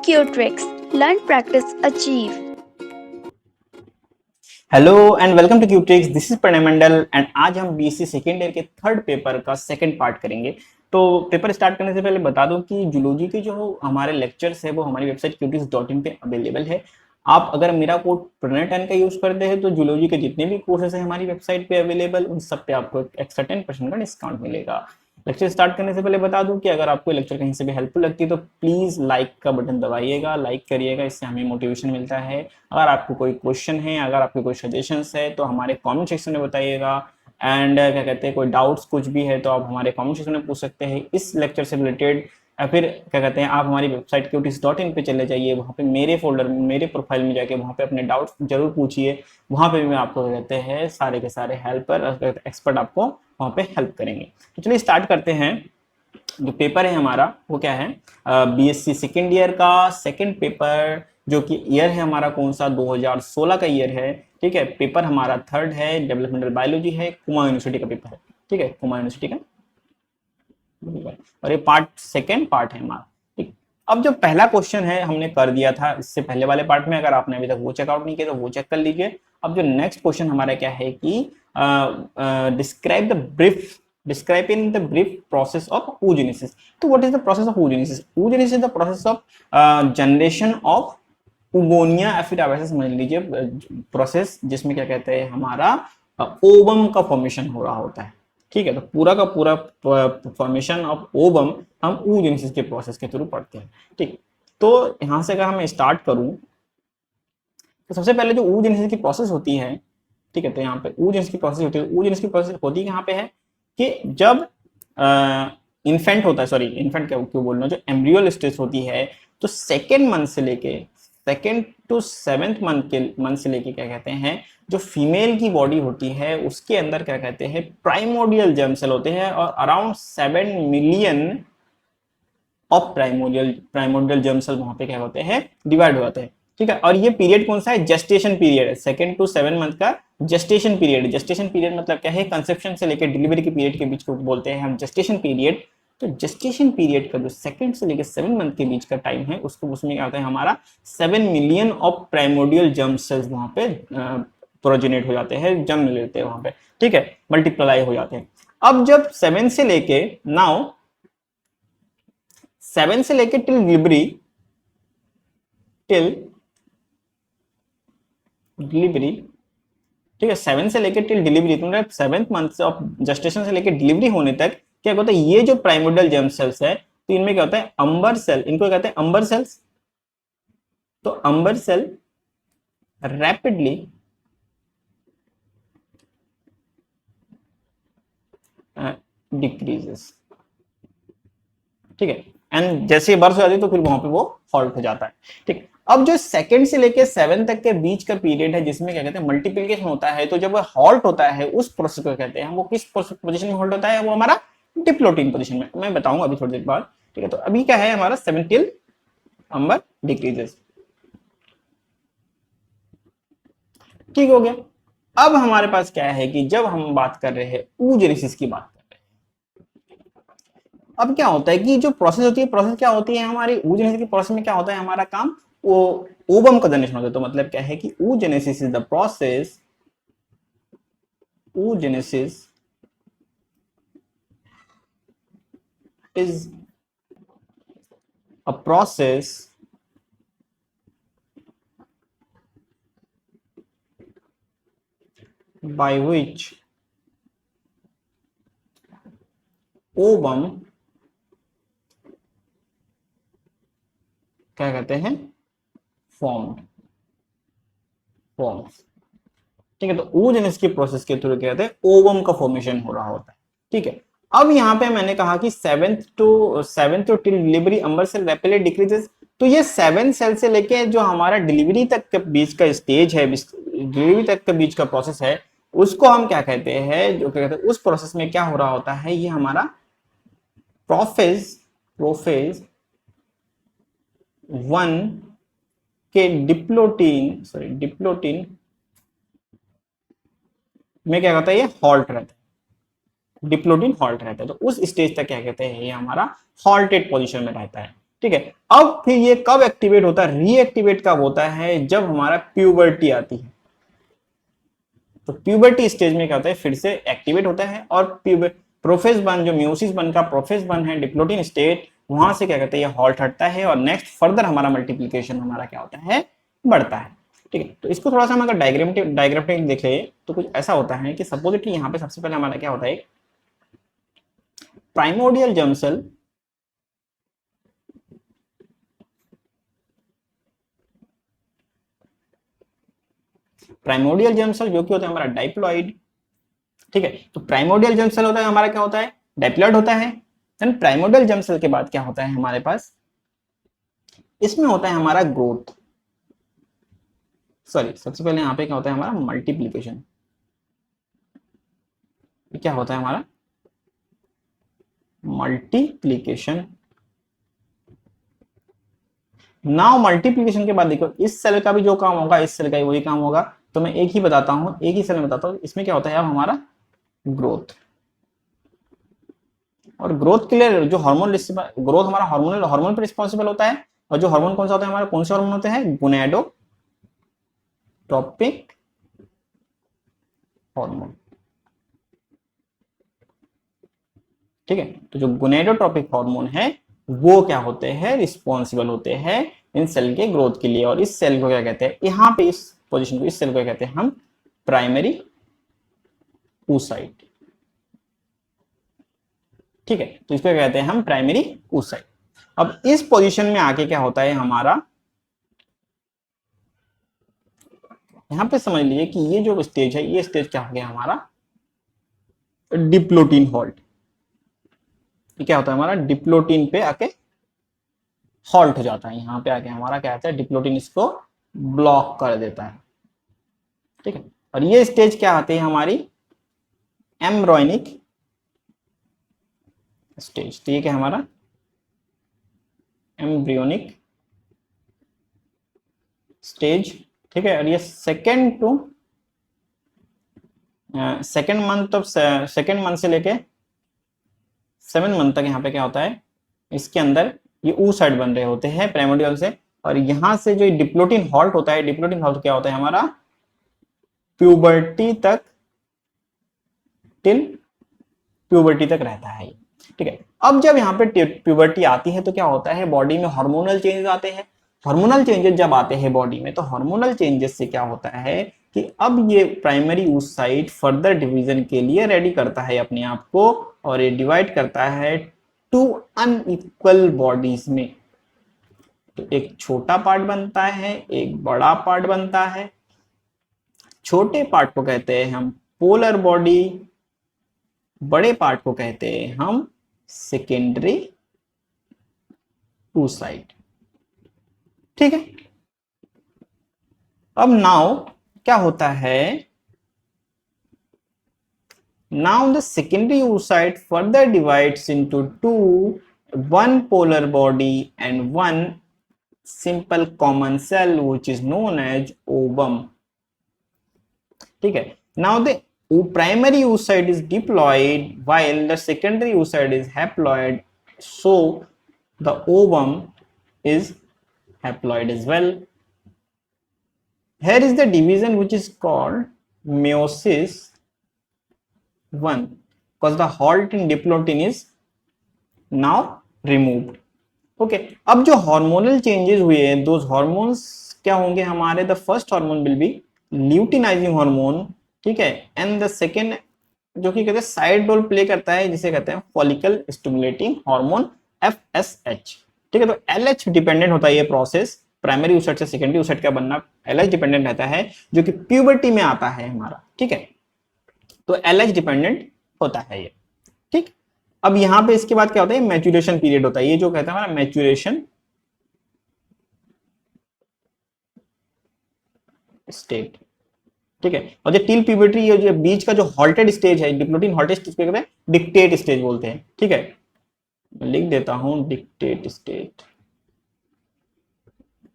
Qtrix. Learn, practice, achieve. Hello and welcome to Qtrix. This is Pranay Mandal and आज हम BSc second year के third paper का second part करेंगे। तो paper start करने से पहले बता दूं कि जूलॉजी के जो हमारे लेक्चर्स है वो हमारी वेबसाइट qtrix.in पे अवेलेबल है। आप अगर मेरा कोड प्रणय 10 का यूज करते हैं तो जूलॉजी के जितने भी कोर्सेज है हमारी वेबसाइट पे अवेलेबल, उन सब पे आपको एक्स्ट्रा 10% का डिस्काउंट मिलेगा। लेक्चर स्टार्ट करने से पहले बता दूं कि अगर आपको लेक्चर कहीं से भी हेल्पफुल लगती है तो प्लीज लाइक का बटन दबाइएगा, लाइक करिएगा, इससे हमें मोटिवेशन मिलता है। अगर आपको कोई क्वेश्चन है, अगर आपके कोई सजेशंस है तो हमारे कमेंट सेक्शन में बताइएगा। एंड क्या कहते हैं, कोई डाउट्स कुछ भी है तो आप हमारे कमेंट सेक्शन में पूछ सकते हैं इस लेक्चर से रिलेटेड। या फिर क्या कहते हैं, आप हमारी वेबसाइट qtrix.in पे चले जाइए, वहाँ पे मेरे फोल्डर में मेरे प्रोफाइल में जाके वहाँ पे अपने डाउट्स जरूर पूछिए। वहाँ पे भी मैं आपको कहते हैं सारे के सारे हेल्पर एक्सपर्ट आपको वहाँ पे हेल्प करेंगे। तो चलिए स्टार्ट करते हैं। जो पेपर है हमारा वो क्या है, बीएससी सेकेंड ईयर का सेकेंड पेपर, जो कि ईयर है हमारा कौन सा, 2016 का ईयर है। ठीक है, पेपर हमारा थर्ड है, डेवलपमेंटल बायोलॉजी है, कुमा यूनिवर्सिटी का पेपर है। ठीक है, कुमा यूनिवर्सिटी का, और ये पार्ट सेकेंड पार्ट है हमारा। ठीक, अब जो पहला क्वेश्चन है हमने कर दिया था इससे पहले वाले पार्ट में, अगर आपने अभी तक वो चेकआउट नहीं किया तो वो चेक कर लीजिए। अब जो नेक्स्ट क्वेश्चन हमारा क्या है कि describe in the brief process of oogenesis। तो what is the process of oogenesis? oogenesis is the process of generation of उगोनिया, या फिर आप ऐसे समझ लीजिए प्रोसेस जिसमें क्या कहते हैं हमारा ओवम का फॉर्मेशन हो रहा होता है। ठीक है, तो पूरा का पूरा फॉर्मेशन ऑफ ओवम हम oogenesis के प्रोसेस के थ्रू पढ़ते हैं। ठीक, तो यहां से अगर मैं स्टार्ट करूं तो सबसे पहले जो oogenesis की प्रोसेस होती है, ठीक है, तो यहाँ पे oogenesis की प्रोसेस होती है, oogenesis की प्रोसेस होती है यहाँ पे है कि जब इन्फेंट होता है, सॉरी इन्फेंट क्यों बोल रहा हूँ, जो एम्ब्रियल स्टेज होती है, तो सेकेंड मंथ से लेके सेकेंड टू सेवेंथ मंथ से लेके क्या कहते हैं, जो फीमेल की बॉडी होती है उसके अंदर क्या कहते हैं प्राइमोडियल जर्म सेल होते हैं, और around 7 million of primordial germ cell वहां पे क्या होते हैं, डिवाइड हो जाते हैं। ठीक है, और ये पीरियड कौन सा है, जेस्टेशन पीरियड है, सेकेंड टू 7 मंथ का जेस्टेशन पीरियड। जेस्टेशन पीरियड मतलब क्या है, कंसेप्शन से लेकर डिलीवरी के पीरियड के बीच को बोलते हैं हम जेस्टेशन पीरियड। तो जेस्टेशन पीरियड का जो सेकंड से लेकर 7 मंथ के बीच का टाइम है उसको, उसमें क्या होता है हमारा 7 million of primordial germ cells वहां पे प्रोजेनेट हो जाते हैं, जन्म लेते हैं वहां पे। ठीक है, मल्टीप्लाई हो जाते हैं। अब जब 7 से लेके नाउ 7 से लेके टिल डिलीवरी, ठीक है, 7 से लेकर टिल डिलीवरी, तो मतलब 7th मंथ ऑफ जेस्टेशन से लेकर डिलीवरी होने तक क्या होता है, ये जो प्राइमोडियल जर्म सेल्स है तो इनमें क्या होता है अंबर सेल, इनको कहते हैं अंबर सेल्स। तो अंबर सेल रैपिडली डिक्रीजेस। ठीक है, एंड जैसे बर्थ हो जाती है तो फिर वहां पे वो हॉल्ट हो जाता है। ठीक, अब जो सेकंड से लेके 7 तक के बीच का पीरियड है जिसमें क्या कहते हैं मल्टीप्लिकेशन होता है, तो जब वो हॉल्ट होता है उस प्रोसेस को कहते हैं, वो किस पोजीशन में हॉल्ट होता है, वो हमारा डिप्लोटिन पोजीशन में, मैं बताऊंगा अभी थोड़ी देर बाद। ठीक है, तो अभी क्या है हमारा 7 टिल अंबर डिक्रीजेस। ठीक हो गया। अब हमारे पास क्या है कि जब हम बात कर रहे हैं oogenesis की बात, अब क्या होता है कि जो प्रोसेस होती है, प्रोसेस क्या होती है हमारी oogenesis की प्रोसेस में क्या होता है हमारा काम, वो ओवम का जनरेशन होता है। तो मतलब क्या है कि oogenesis is the process, oogenesis is a process by which ovum क्या कहते हैं फॉर्म्स। ठीक है, तो oogenesis की प्रोसेस के थ्रू क्या कहते हैं ओवम का फॉर्मेशन हो रहा होता है। ठीक है, अब यहाँ पे मैंने कहा कि seventh to till delivery number cell rapidly decreases. तो ये 7 सेल से लेके जो हमारा डिलीवरी तक के बीच का स्टेज है, डिलीवरी तक के बीच का प्रोसेस है, उसको हम क्या कहते हैं, जो क्या कहते हैं उस प्रोसेस में क्या हो रहा होता है, ये हमारा प्रोफेज 1 के डिप्लोटिन में क्या होता है, ये हॉल्ट रहता है, डिप्लोटिन हॉल्ट रहता है। तो उस स्टेज तक क्या कहते हैं, ये हमारा हॉल्टेड पोजीशन में रहता है। ठीक है। अब फिर ये कब एक्टिवेट होता है, रीएक्टिवेट कब होता है, जब हमारा प्यूबर्टी आती है। तो प्यूबर्टी स्टेज में क्या होता है, फिर से एक्टिवेट होता है और प्रोफेज वन, जो म्यूसिस वन का प्रोफेज वन है, डिप्लोटिन स्टेट, वहां से क्या कहते हैं, ये हॉल्ट हटता है और नेक्स्ट फर्दर हमारा मल्टीप्लीकेशन हमारा क्या होता है, बढ़ता है। ठीक है, तो इसको थोड़ा सा हम अगर डायग्रामेटिक देख ले तो कुछ ऐसा होता है कि सपोजिटली यहाँ पे सबसे पहले हमारा क्या होता है, प्राइमोडियल जर्म सेल जो कि होता है हमारा डाइप्लॉइड। ठीक है, तो प्राइमोडियल जर्म सेल होता है हमारा क्या होता है, डाइप्लॉइड होता है। देन प्राइमोडियल जर्म सेल के बाद क्या होता है हमारे पास, इसमें होता है हमारा ग्रोथ, सॉरी सबसे पहले यहाँ पे क्या होता है हमारा मल्टीप्लीकेशन। क्या होता है हमारा मल्टीप्लीकेशन। नाउ मल्टीप्लीकेशन के बाद देखो इस सेल का भी जो काम होगा इस सेल का ही वही काम होगा। तो मैं एक ही बताता हूं, एक ही सेल में बताता हूं, इसमें क्या होता है अब हमारा ग्रोथ। और ग्रोथ के लिए जो हार्मोन, ग्रोथ हमारा हार्मोन पर रिस्पॉन्सिबल होता है। और जो हार्मोन कौन सा होता है हमारा, कौन से हार्मोन होते हैं, गोनेडोट्रोपिक हार्मोन। ठीक है, तो जो गोनेडोट्रोपिक हार्मोन है वो क्या होते हैं, रिस्पॉन्सिबल होते हैं इन सेल के ग्रोथ के लिए। और इस सेल को क्या कहते हैं, यहाँ पे इस पोजीशन को, इस सेल को क्या कहते हैं हम, प्राइमरी oocyte। ठीक है, तो इसको कहते हैं हम प्राइमरी oocyte। अब इस पोजीशन में आके क्या होता है हमारा, यहां पे समझ लीजिए कि ये जो स्टेज है, ये स्टेज क्या हो गया हमारा, डिप्लोटिन हॉल्ट। क्या होता है हमारा, डिप्लोटिन पे आके हॉल्ट हो जाता है। यहां पे आके हमारा क्या होता है, डिप्लोटिन इसको ब्लॉक कर देता है। ठीक है, और ये स्टेज क्या आती है हमारी, एम्ब्रॉयनिक स्टेज। ठीक है, हमारा एम्ब्रियोनिक स्टेज। ठीक है, और ये सेकेंड मंथ से लेके 7 मंथ तक यहाँ पे क्या होता है, इसके अंदर ये oocyte बन रहे होते हैं प्राइमोडियल से। और यहां से जो डिप्लोटिन हॉल्ट होता है, डिप्लोटिन हॉल्ट क्या होता है हमारा, प्यूबर्टी तक, टिल प्यूबर्टी तक रहता है। ठीक है, अब जब यहाँ पे प्यूबर्टी आती है तो क्या होता है, बॉडी में हार्मोनल चेंजेस आते हैं। हार्मोनल चेंजेस जब आते हैं बॉडी में, तो हार्मोनल चेंजेस से क्या होता है कि अब ये प्राइमरी oocyte फर्दर डिवीजन के लिए रेडी करता है अपने आप को, और ये डिवाइड करता है 2 अनइक्वल बॉडीज में। तो एक छोटा पार्ट बनता है, एक बड़ा पार्ट बनता है। छोटे पार्ट को कहते हैं हम पोलर बॉडी, बड़े पार्ट को कहते हैं हम सेकेंडरी oocyte। ठीक है, अब नाउ क्या होता है, now the secondary oocyte further divides into 2, one polar body and one simple common cell which is known as ovum। ठीक है, now the primary oocyte is diploid while the secondary oocyte is haploid, so the ovum is haploid as well। Here is the division which is called meiosis 1 because the halt in diplotin is now removed। Okay, अब जो hormonal changes हुए हैं, दो hormones क्या होंगे हमारे, the first hormone will be luteinizing hormone. ठीक है, एंड द सेकेंड जो कि कहते हैं साइड रोल प्ले करता है, जिसे कहते हैं फॉलिकल स्टिमुलेटिंग हार्मोन FSH। ठीक है, तो LH डिपेंडेंट होता है ये प्रोसेस, प्राइमरी oocyte से सेकेंडरी oocyte का बनना LH डिपेंडेंट रहता है, जो कि प्यूबर्टी में आता है हमारा। ठीक है, तो LH डिपेंडेंट होता है ये। ठीक, अब यहां पे इसके बाद क्या होता है, मैच्यूरेशन पीरियड होता है, ये जो कहता है हमारा मैच्यूरेशन स्टेट। ठीक है, और जो टिल प्यूबर्टी, ये जो बीच का जो हॉल्टेड स्टेज है, डिप्लोटिन हॉल्टेड स्टेज को कहते हैं डिक्टेट स्टेज बोलते हैं। ठीक है, मैं लिख देता हूं डिक्टेट स्टेट।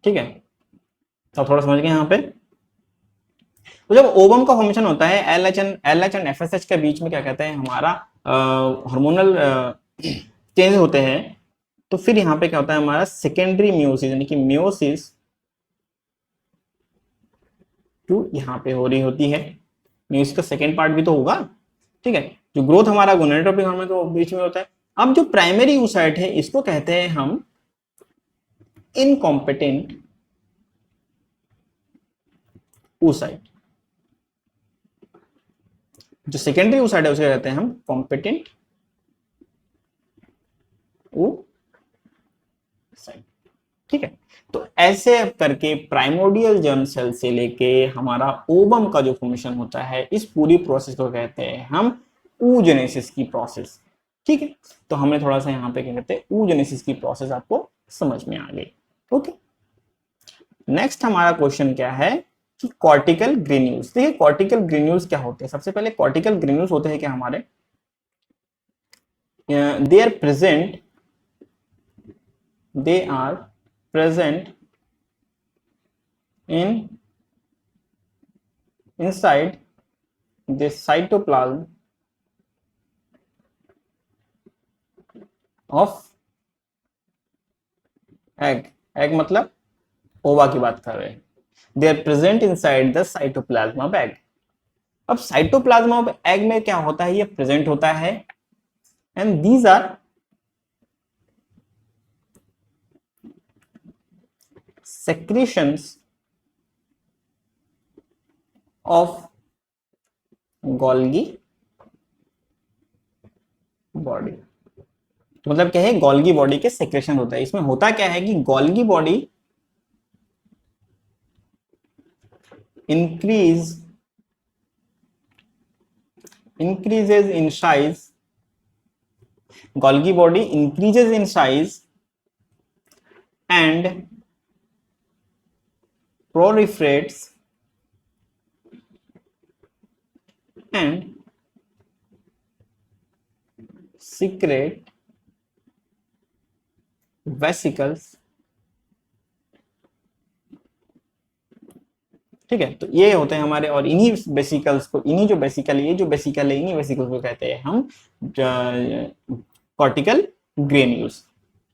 ठीक है, तो थोड़ा समझ गए यहाँ पे। तो जब ओवम का फॉर्मेशन होता है, LH एंड FSH के बीच में क्या कहते हैं हमारा हार्मोनल चेंज होते हैं, तो फिर यहाँ पे क्या होता है हमारा सेकेंडरी मियोसिस, यानी कि मियोसिस टू यहाँ पे हो रही होती है। मियोसिस का सेकेंड पार्ट भी तो होगा, ठीक है। जो ग्रोथ हमारा गोनेडोट्रोपिक हार्मोन के बीच में होता है। अब जो प्राइमरी oocyte है इसको कहते हैं हम इनकॉम्पिटेंट oocyte। जो सेकेंडरी oocyte है उसे कहते हैं हम कॉम्पिटेंट oocyte, ठीक है। तो ऐसे करके प्राइमोडियल जर्म सेल से लेके हमारा ओवम का जो फॉर्मेशन होता है, इस पूरी प्रोसेस को कहते हैं हम oogenesis की प्रोसेस, ठीक है। तो हमने थोड़ा सा यहाँ पे क्या कहते हैं oogenesis की प्रोसेस आपको समझ में आ गई। ओके, नेक्स्ट हमारा क्वेश्चन क्या है कि कॉर्टिकल ग्रेन्यूल्स। देखिए कॉर्टिकल ग्रेन्यूल्स क्या होते हैं। सबसे पहले कॉर्टिकल ग्रेन्यूल्स होते हैं क्या हमारे, they are present in inside the cytoplasm of egg मतलब ओवा की बात कर रहे हैं। They are present inside the cytoplasm of egg. अब साइटोप्लाज्म ऑफ एग में क्या होता है, ये प्रेजेंट होता है and these are secretions of Golgi body. तो मतलब क्या है, गोल्गी बॉडी के सेक्रेशन होता है। इसमें होता क्या है कि Golgi body increases in size, Golgi body increases in size and proliferates and secrete vesicles, ठीक है। तो ये होते हैं हमारे, और इन्हीं वेसिकल्स को, इन्हीं जो वेसिकल, ये जो वेसिकल है इन्हीं वेसिकल्स को कहते हैं हम कॉर्टिकल ग्रेन्यूल्स,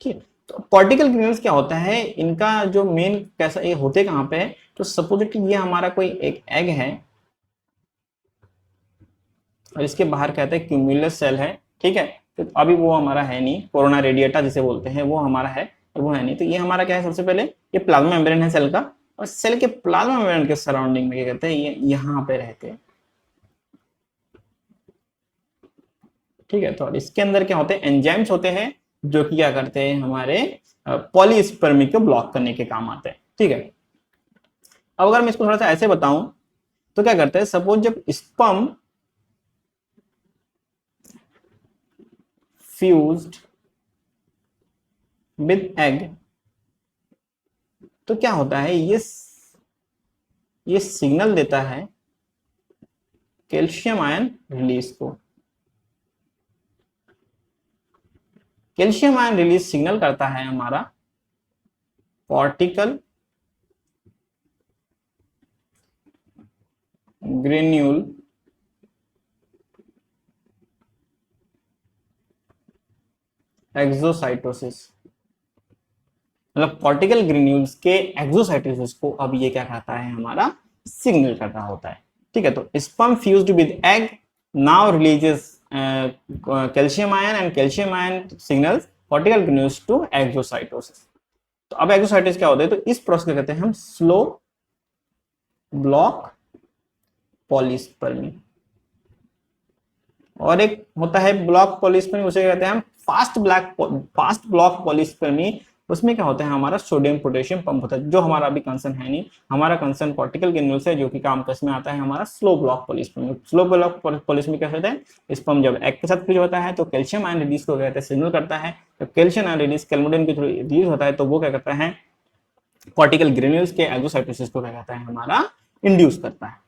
ठीक है। तो कॉर्टिकल ग्रेन्यूल्स क्या होता है, इनका जो मेन कैसा, ये होते कहाँ पे है, तो सपोज कि ये हमारा कोई एक एग है और इसके बाहर कहते हैं क्यूमुलस सेल है, ठीक है। तो अभी वो हमारा है नहीं, कोरोना रेडिएटा जिसे बोलते हैं वो हमारा है और वो है नहीं। तो ये हमारा क्या है, सबसे पहले ये प्लाज्मा मेम्ब्रेन है सेल का, और सेल के प्लाज्मा मेम्ब्रेन के सराउंडिंग में क्या कहते हैं, ये यहाँ पे रहते हैं, ठीक है। तो इसके अंदर क्या होते हैं, एंजाइम्स होते हैं जो कि क्या करते हैं, हमारे पॉलीस्पर्मी को ब्लॉक करने के काम आते हैं, ठीक है। अब अगर मैं इसको थोड़ा सा ऐसे बताऊं तो क्या करते हैं, सपोज जब स्पर्म फ्यूज्ड विद एग, तो क्या होता है, ये सिग्नल देता है कैल्शियम आयन रिलीज को। कैल्शियम आयन रिलीज सिग्नल करता है हमारा कॉर्टिकल ग्रेन्यूल एक्सोसाइटोसिस, मतलब कॉर्टिकल ग्रेन्यूल्स के एक्सोसाइटोसिस को अब ये क्या कहता है, हमारा सिग्नल कर रहा होता है, ठीक है। तो sperm fused with egg now releases calcium ion and calcium ion signals cortical granules to exocytosis. तो अब एक्सोसाइटोसिस क्या होता है, तो इस प्रोसेस को कहते हैं हम स्लो ब्लॉक पॉलीस्पर्मी, और एक होता है ब्लॉक पॉलीस्पर्मी, उसे कहते हैं हम फास्ट ब्लॉक पॉलीस्पर्मी। उसमें क्या होता है, हमारा सोडियम पोटेशियम पंप होता है, जो हमारा अभी कंसर्न है नहीं। हमारा कंसर्न कॉर्टिकल ग्रेन्यूल्स है, जो कि काम किसमें आता है, हमारा slow block polyspermy. Slow block polyspermy कैसे होता है, स्पर्म जब एग के साथ फ्यूज होता है तो कैल्शियम आयन रिलीज को कहते हैं सिग्नल करता है। जब कैल्शियम आयन रिलीज कैल्मोडेन के थ्रू रिलीज होता है तो वो क्या करता है, कॉर्टिकल ग्रेन्यूल्स के एक्सोसाइटोसिस को क्या कहता है, हमारा इंड्यूस करता है,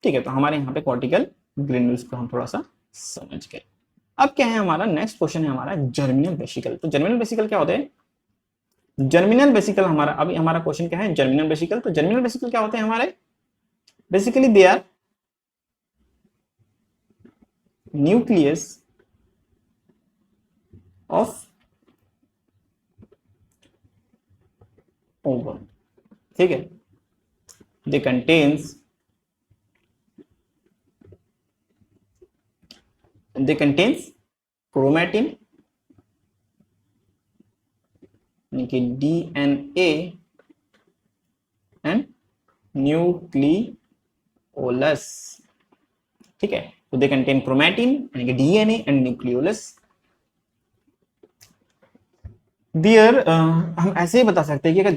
ठीक है। तो हमारे यहाँ पे कॉर्टिकल ग्रेन्यूल्स को हम थोड़ा सा समझ गए। अब क्या है हमारा नेक्स्ट क्वेश्चन है हमारा जर्मिनल वेसिकल। तो जर्मिनल वेसिकल क्या होते हैं, जर्मिनल वेसिकल हमारा, अभी हमारा क्वेश्चन क्या है, जर्मिनल वेसिकल। तो जर्मिनल वेसिकल क्या होते हैं हमारे, basically they are nucleus of ovum, ठीक है। दे कंटेन्स क्रोमेटिन यानी कि डीएनए एंड न्यूक्लियोलस, ठीक है। तो दे कंटेन क्रोमेटिन यानी कि डीएनए एंड न्यूक्लियोलस। डियर हम ऐसे ही बता सकते हैं कि अगर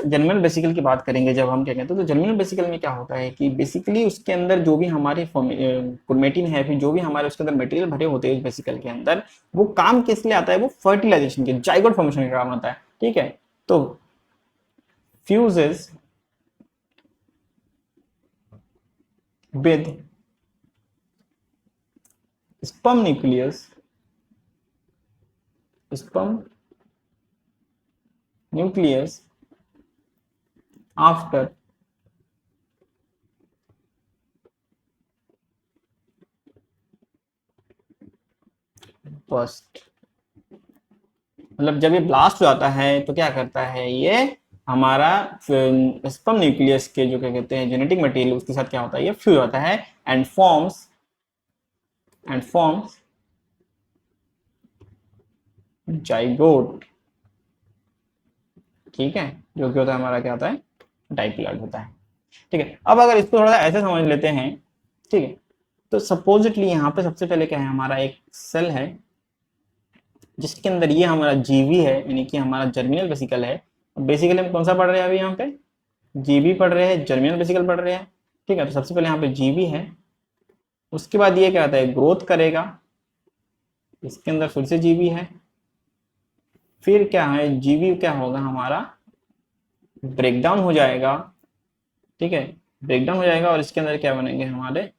जर्मिनल वेसिकल की बात करेंगे, जब हम क्या कहते हैं, तो जर्मिनल वेसिकल में क्या होता है कि बेसिकली उसके अंदर जो भी हमारे क्रोमेटिन है, फिर जो भी हमारे उसके अंदर मटेरियल भरे होते हैं वेसिकल के अंदर, वो काम किस लिए आता है, वो फर्टिलाइजेशन के, जाइगोट फॉर्मेशन का काम आता है, ठीक है। तो fuses with sperm nucleus, sperm nucleus after burst, मतलब जब ये ब्लास्ट हो जाता है तो क्या करता है, ये हमारा स्पर्म न्यूक्लियस के जो क्या कहते हैं जेनेटिक मटेरियल, उसके साथ क्या होता है, ये फ्यूज होता है एंड फॉर्म्स जाइगोट, ठीक है, जो कि होता है हमारा क्या होता है, डाइप्लॉइड होता है, ठीक है। अब अगर इसको थोड़ा सा ऐसे समझ लेते हैं, ठीक है, तो सपोजिटली यहाँ पे सबसे पहले क्या है, हमारा एक सेल है जिसके अंदर ये हमारा जीवी है, यानी कि हमारा जर्मिनल वेसिकल है। बेसिकली हम कौन सा पढ़ रहे हैं अभी, यहाँ पे जीवी पढ़ रहे हैं, जर्मिनल वेसिकल पढ़ रहे हैं, ठीक है। तो सबसे पहले यहाँ पे जीवी है, उसके बाद ये क्या होता है, ग्रोथ करेगा, इसके अंदर फिर से जीवी है, फिर क्या है, जीवी क्या होगा हमारा, ब्रेकडाउन हो जाएगा, ठीक है, ब्रेकडाउन हो जाएगा और इसके अंदर क्या बनेंगे हमारे,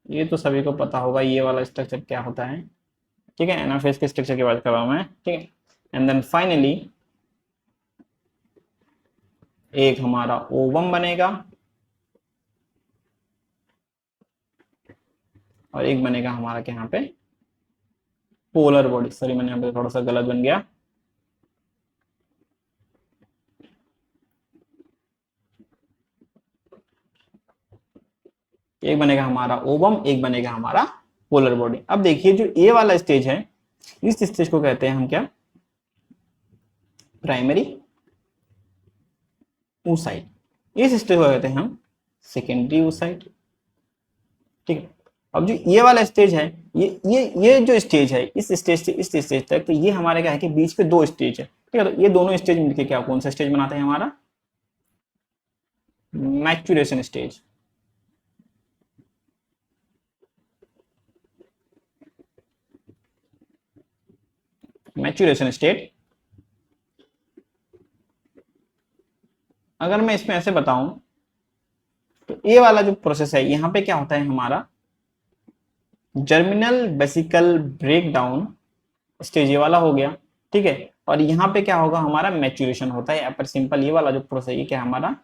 ये तो सभी को पता होगा ये वाला स्ट्रक्चर क्या होता है, ठीक है। एनाफेज के स्ट्रक्चर की बात कर रहा हूं मैं, ठीक है। एंड देन फाइनली एक हमारा ओवम बनेगा और एक बनेगा हमारा क्या यहाँ पे, पोलर बॉडी, सॉरी मैंने यहाँ पे थोड़ा सा गलत बन गया, एक बनेगा हमारा ओवम, एक बनेगा हमारा पोलर बॉडी। अब देखिए जो ए वाला स्टेज है, इस स्टेज को कहते हैं हम क्या, प्राइमरी oocyte, इस स्टेज को कहते हैं हम सेकेंडरी oocyte, ठीक है। अब जो ये वाला स्टेज है, ये जो स्टेज है, इस स्टेज से इस स्टेज तक, तो ये हमारे क्या है कि बीच पे दो स्टेज है, ठीक है। तो ये दोनों स्टेज मिलकर क्या, कौन सा स्टेज बनाते हैं, हमारा मैच्यूरेशन स्टेज, मैच्यूरेशन स्टेट। अगर मैं इसमें ऐसे बताऊं तो ये वाला जो प्रोसेस है, यहाँ पे क्या होता है हमारा, जर्मिनल वेसिकल ब्रेकडाउन स्टेज ये वाला हो गया, ठीक है। और यहाँ पे क्या होगा, हमारा मैच्यूरेशन होता है, पर सिंपल ये वाला जो प्रोसेस है क्या, हमारा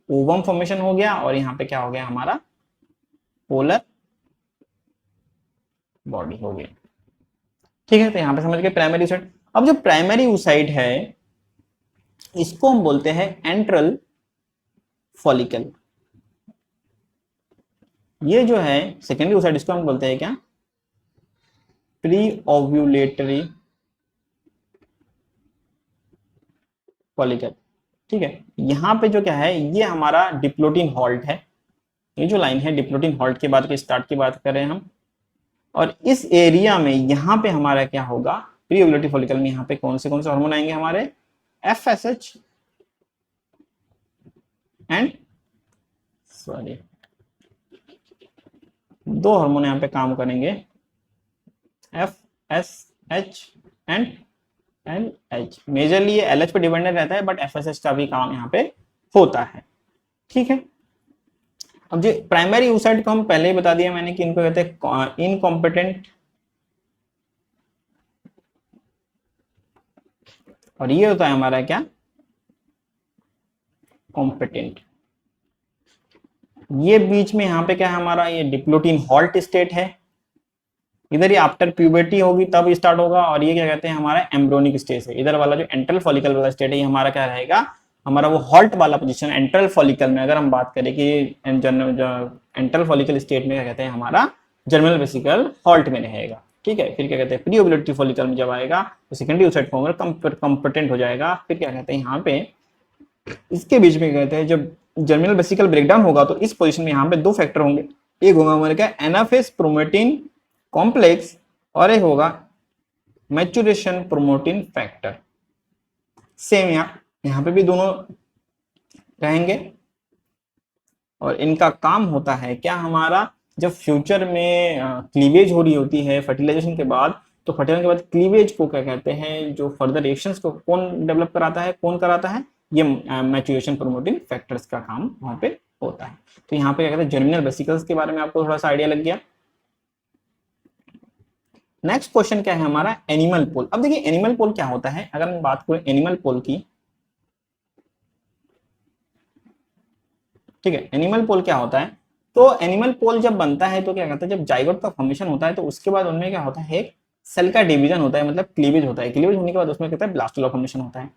ओवम फॉर्मेशन हो गया, और यहाँ पे क्या हो गया, हमारा पोलर बॉडी हो गई, ठीक है। तो यहाँ पे समझ गए प्राइमरी oocyte। अब जो प्राइमरी oocyte है, इसको हम बोलते हैं एंट्रल फॉलिकल। ये जो है सेकेंडरी oocyte, इसको हम बोलते हैं क्या, प्री ओव्यूलेटरी फॉलिकल, ठीक है। यहाँ पे जो क्या है, ये हमारा डिप्लोटिन हॉल्ट है, ये जो लाइन है डिप्लोटिन हॉल्ट के बाद के स्टार्ट की बात कर रहे हैं हम। और इस एरिया में यहाँ पे हमारा क्या होगा, प्री ओव्यूलेटरी फॉलिकल में यहाँ पे कौन से हार्मोन आएंगे हमारे, FSH एंड सॉरी, दो हार्मोन यहाँ पे काम करेंगे, FSH एंड LH। मेजरली ये LH पे डिपेंडेंट रहता है, बट FSH का भी काम यहाँ पे होता है, ठीक है। अब जो प्राइमरी oocyte को हम पहले ही बता दिया मैंने कि इनको कहते हैं इनकॉम्पिटेंट, और ये होता है हमारा क्या, कॉम्पिटेंट। ये बीच में यहाँ पे क्या है हमारा, ये डिप्लोटिन हॉल्ट स्टेट है, इधर ये आफ्टर प्यूबर्टी होगी तब स्टार्ट होगा, और ये क्या कहते हैं हमारा एम्ब्रियोनिक स्टेज है। इधर वाला जो एंट्रल फॉलिकल वाला स्टेट है ये हमारा क्या रहेगा, हमारा वो हॉल्ट वाला पोजीशन एंट्रल फॉलिकल में। अगर हम बात करें कि एंट्रल फॉलिकल स्टेट में क्या कहते हैं हमारा जर्मिनल वेसिकल हॉल्ट में रहेगा, ठीक है। फिर क्या कहते हैं प्री ओव्यूलेटरी फॉलिकल में जब आएगा तो सेकेंडरी ओसाइट फॉर्म कंपोटेंट हो जाएगा। फिर क्या कहते हैं यहाँ पे इसके बीच में कहते हैं जब जर्मिनल वेसिकल ब्रेकडाउन होगा तो इस पोजीशन में यहाँ पे दो फैक्टर होंगे, एक होगा हमारे क्या एनाफेज प्रोमोटिन कॉम्प्लेक्स और एक होगा मैच्योरेशन प्रोमोटिन फैक्टर। सेम यहाँ पे भी दोनों रहेंगे, और इनका काम होता है क्या हमारा, जब फ्यूचर में क्लीवेज हो रही होती है फर्टिलाइजेशन के बाद, तो फर्टिलाइजेशन के बाद क्लीवेज को क्या कहते हैं, जो फर्दर रिएक्शंस को कौन डेवलप कराता है, कौन कराता है, ये मैच्योरेशन प्रोमोटिंग फैक्टर्स का काम वहां पे होता है। तो यहाँ पे क्या कहते हैं जर्मिनल वेसिकल्स के बारे में आपको थोड़ा सा आइडिया लग गया। नेक्स्ट क्वेश्चन क्या है हमारा, एनिमल पोल। अब देखिए एनिमल पोल क्या होता है, अगर हम बात करें एनिमल पोल की, ठीक है, एनिमल पोल क्या होता है, तो एनिमल पोल जब बनता है तो क्या कहता है, जब जाइगोट का फॉर्मेशन होता है तो उसके बाद उनमें क्या होता है, एक सेल का डिवीजन होता है, मतलब क्लीवेज होता है। क्लीवेज होने के बाद उसमें कहता है ब्लास्टुला फॉर्मेशन होता है,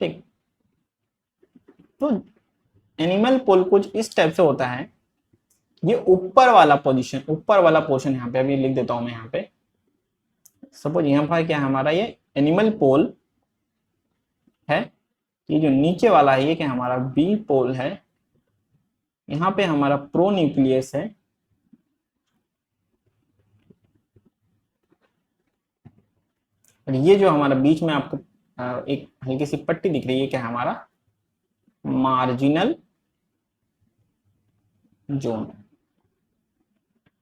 ठीक। तो एनिमल पोल कुछ इस टाइप से होता है, ये ऊपर वाला पोजीशन, ऊपर वाला पोर्शन यहाँ पे अभी लिख देता हूं मैं यहाँ पे। सपोज यहाँ पर क्या हमारा ये एनिमल पोल है, ये जो नीचे वाला है ये क्या हमारा बी पोल है, यहाँ पे हमारा प्रो न्यूक्लियस है, और ये जो हमारा बीच में आपको एक हल्की सी पट्टी दिख रही है क्या हमारा मार्जिनल जोन,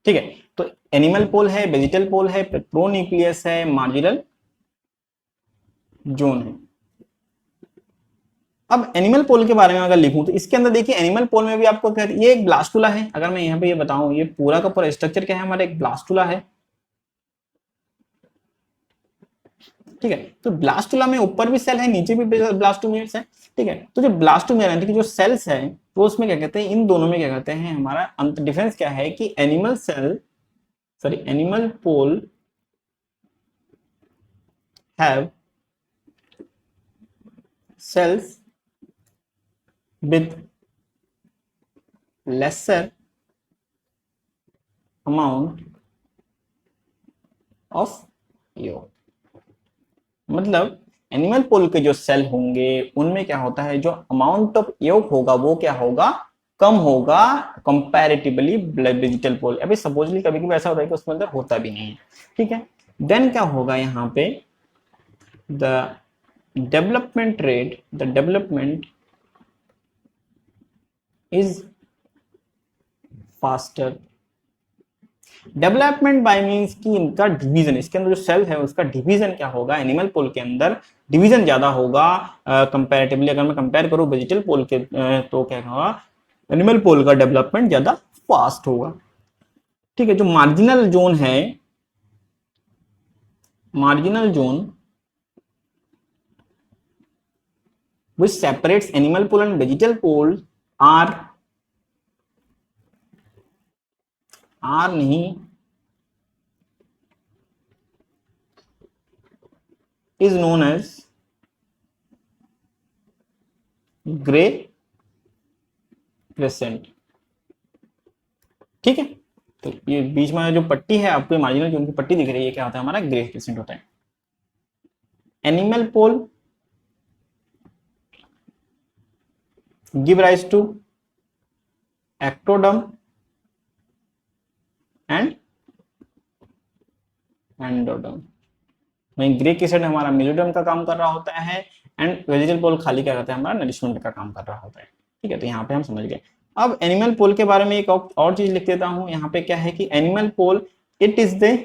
ठीक है। तो एनिमल पोल है, वेजिटल पोल है, प्रो न्यूक्लियस है, मार्जिनल जोन है। अब एनिमल पोल के बारे में अगर लिखूं तो इसके अंदर देखिए एनिमल पोल में भी आपको क्या, ये एक ब्लास्टुला है। अगर मैं यहाँ पे ये बताऊं, ये पूरा का पूरा स्ट्रक्चर क्या है हमारा, एक ब्लास्टुला है, ठीक है। तो ब्लास्टुला में ऊपर भी सेल है, नीचे भी ब्लास्टोमियर्स है, ठीक है। तो जो ब्लास्टोमियर जो सेल्स है वो उसमें क्या कहते हैं, इन दोनों में क्या कहते हैं हमारा अंत डिफरेंस क्या है कि animal cell, sorry animal pole have cells with lesser amount of yolk। मतलब एनिमल पोल के जो सेल होंगे उनमें क्या होता है, जो अमाउंट ऑफ योक होगा वो क्या होगा, कम होगा कंपैरेटिवली वेजिटल पोल। अभी सपोजली कभी कभी ऐसा होता है कि उसमें अंदर होता भी नहीं है, ठीक है। देन क्या होगा यहाँ पे, the development rate, the development is faster। Development by means कि इनका डिवीजन, इसके अंदर जो सेल है उसका डिवीजन क्या होगा, एनिमल पोल के अंदर डिवीजन ज्यादा होगा कंपैरेटिवली। अगर मैं कंपेयर करूं वेजिटल पोल के तो क्या होगा, एनिमल पोल का डेवलपमेंट ज्यादा फास्ट होगा, ठीक है। जो मार्जिनल जोन है, marginal zone which separates animal pole and vegetal pole are नहीं, is known as grey crescent, ठीक है। तो ये बीच में जो पट्टी है आपको मार्जिनल जोन की पट्टी दिख रही है, क्या होता है हमारा ग्रे क्रेसेंट होता है। Animal pole give rise to ectoderm and endoderm. वहीं ग्रे क्रेसेंट हमारा मेसोडर्म का काम कर रहा होता है, एंड वेजिटल पोल खाली क्या करता है हमारा नरिशमेंट का काम कर रहा होता है, ठीक है। तो यहाँ पे हम समझ गए। अब एनिमल पोल के बारे में एक और चीज लिख देता हूं यहाँ पे, क्या है कि animal pole it is the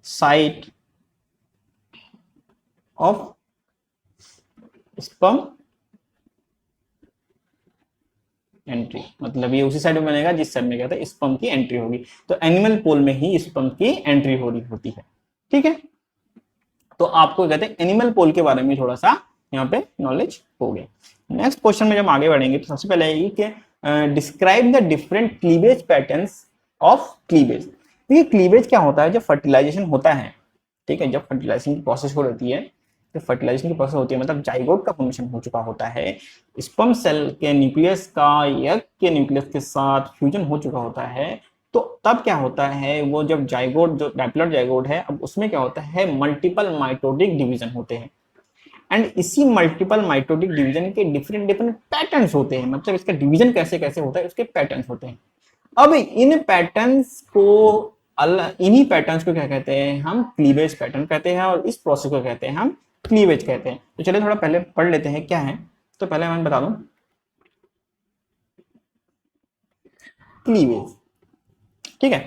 site of sperm entry, मतलब ये उसी साइड में बनेगा जिस साइड में क्या था स्पर्म की एंट्री होगी। तो एनिमल पोल में ही स्पर्म की एंट्री हो रही होती है, ठीक है। तो आपको कहते हैं एनिमल पोल के बारे में थोड़ा सा यहाँ पे नॉलेज हो गया। नेक्स्ट क्वेश्चन में जब आगे बढ़ेंगे तो सबसे पहले ये कि describe the different cleavage patterns of cleavage. देखिए क्लीवेज क्या होता है, जब फर्टिलाइजेशन होता है, ठीक है, जब फर्टिलाइजेशन की प्रोसेस हो रही है, जब फर्टिलाइजेशन की प्रोसेस होती है मतलब जाइगोट का फॉर्मेशन हो चुका होता है, स्पर्म सेल के न्यूक्लियस का एग के न्यूक्लियस के साथ फ्यूजन हो चुका होता है, तो तब क्या होता है, वो जब जाइगोट जो डाइप्लॉइड जाइगोट है, अब उसमें क्या होता है, मल्टीपल माइटोटिक डिवीजन होते हैं। एंड इसी मल्टीपल माइटोटिक डिवीजन के डिफरेंट डिफरेंट पैटर्न्स होते हैं, मतलब इसका डिवीजन कैसे कैसे होता है उसके पैटर्न्स होते हैं। अब इन पैटर्न्स को इन्हीं पैटर्न्स को क्या कहते हैं, हम क्लीवेज पैटर्न कहते हैं, और इस प्रोसेस को कहते हैं हम क्लीवेज कहते हैं। तो चलिए थोड़ा पहले पढ़ लेते हैं क्या है। तो पहले मैं बता दूं क्लीवेज, ठीक है।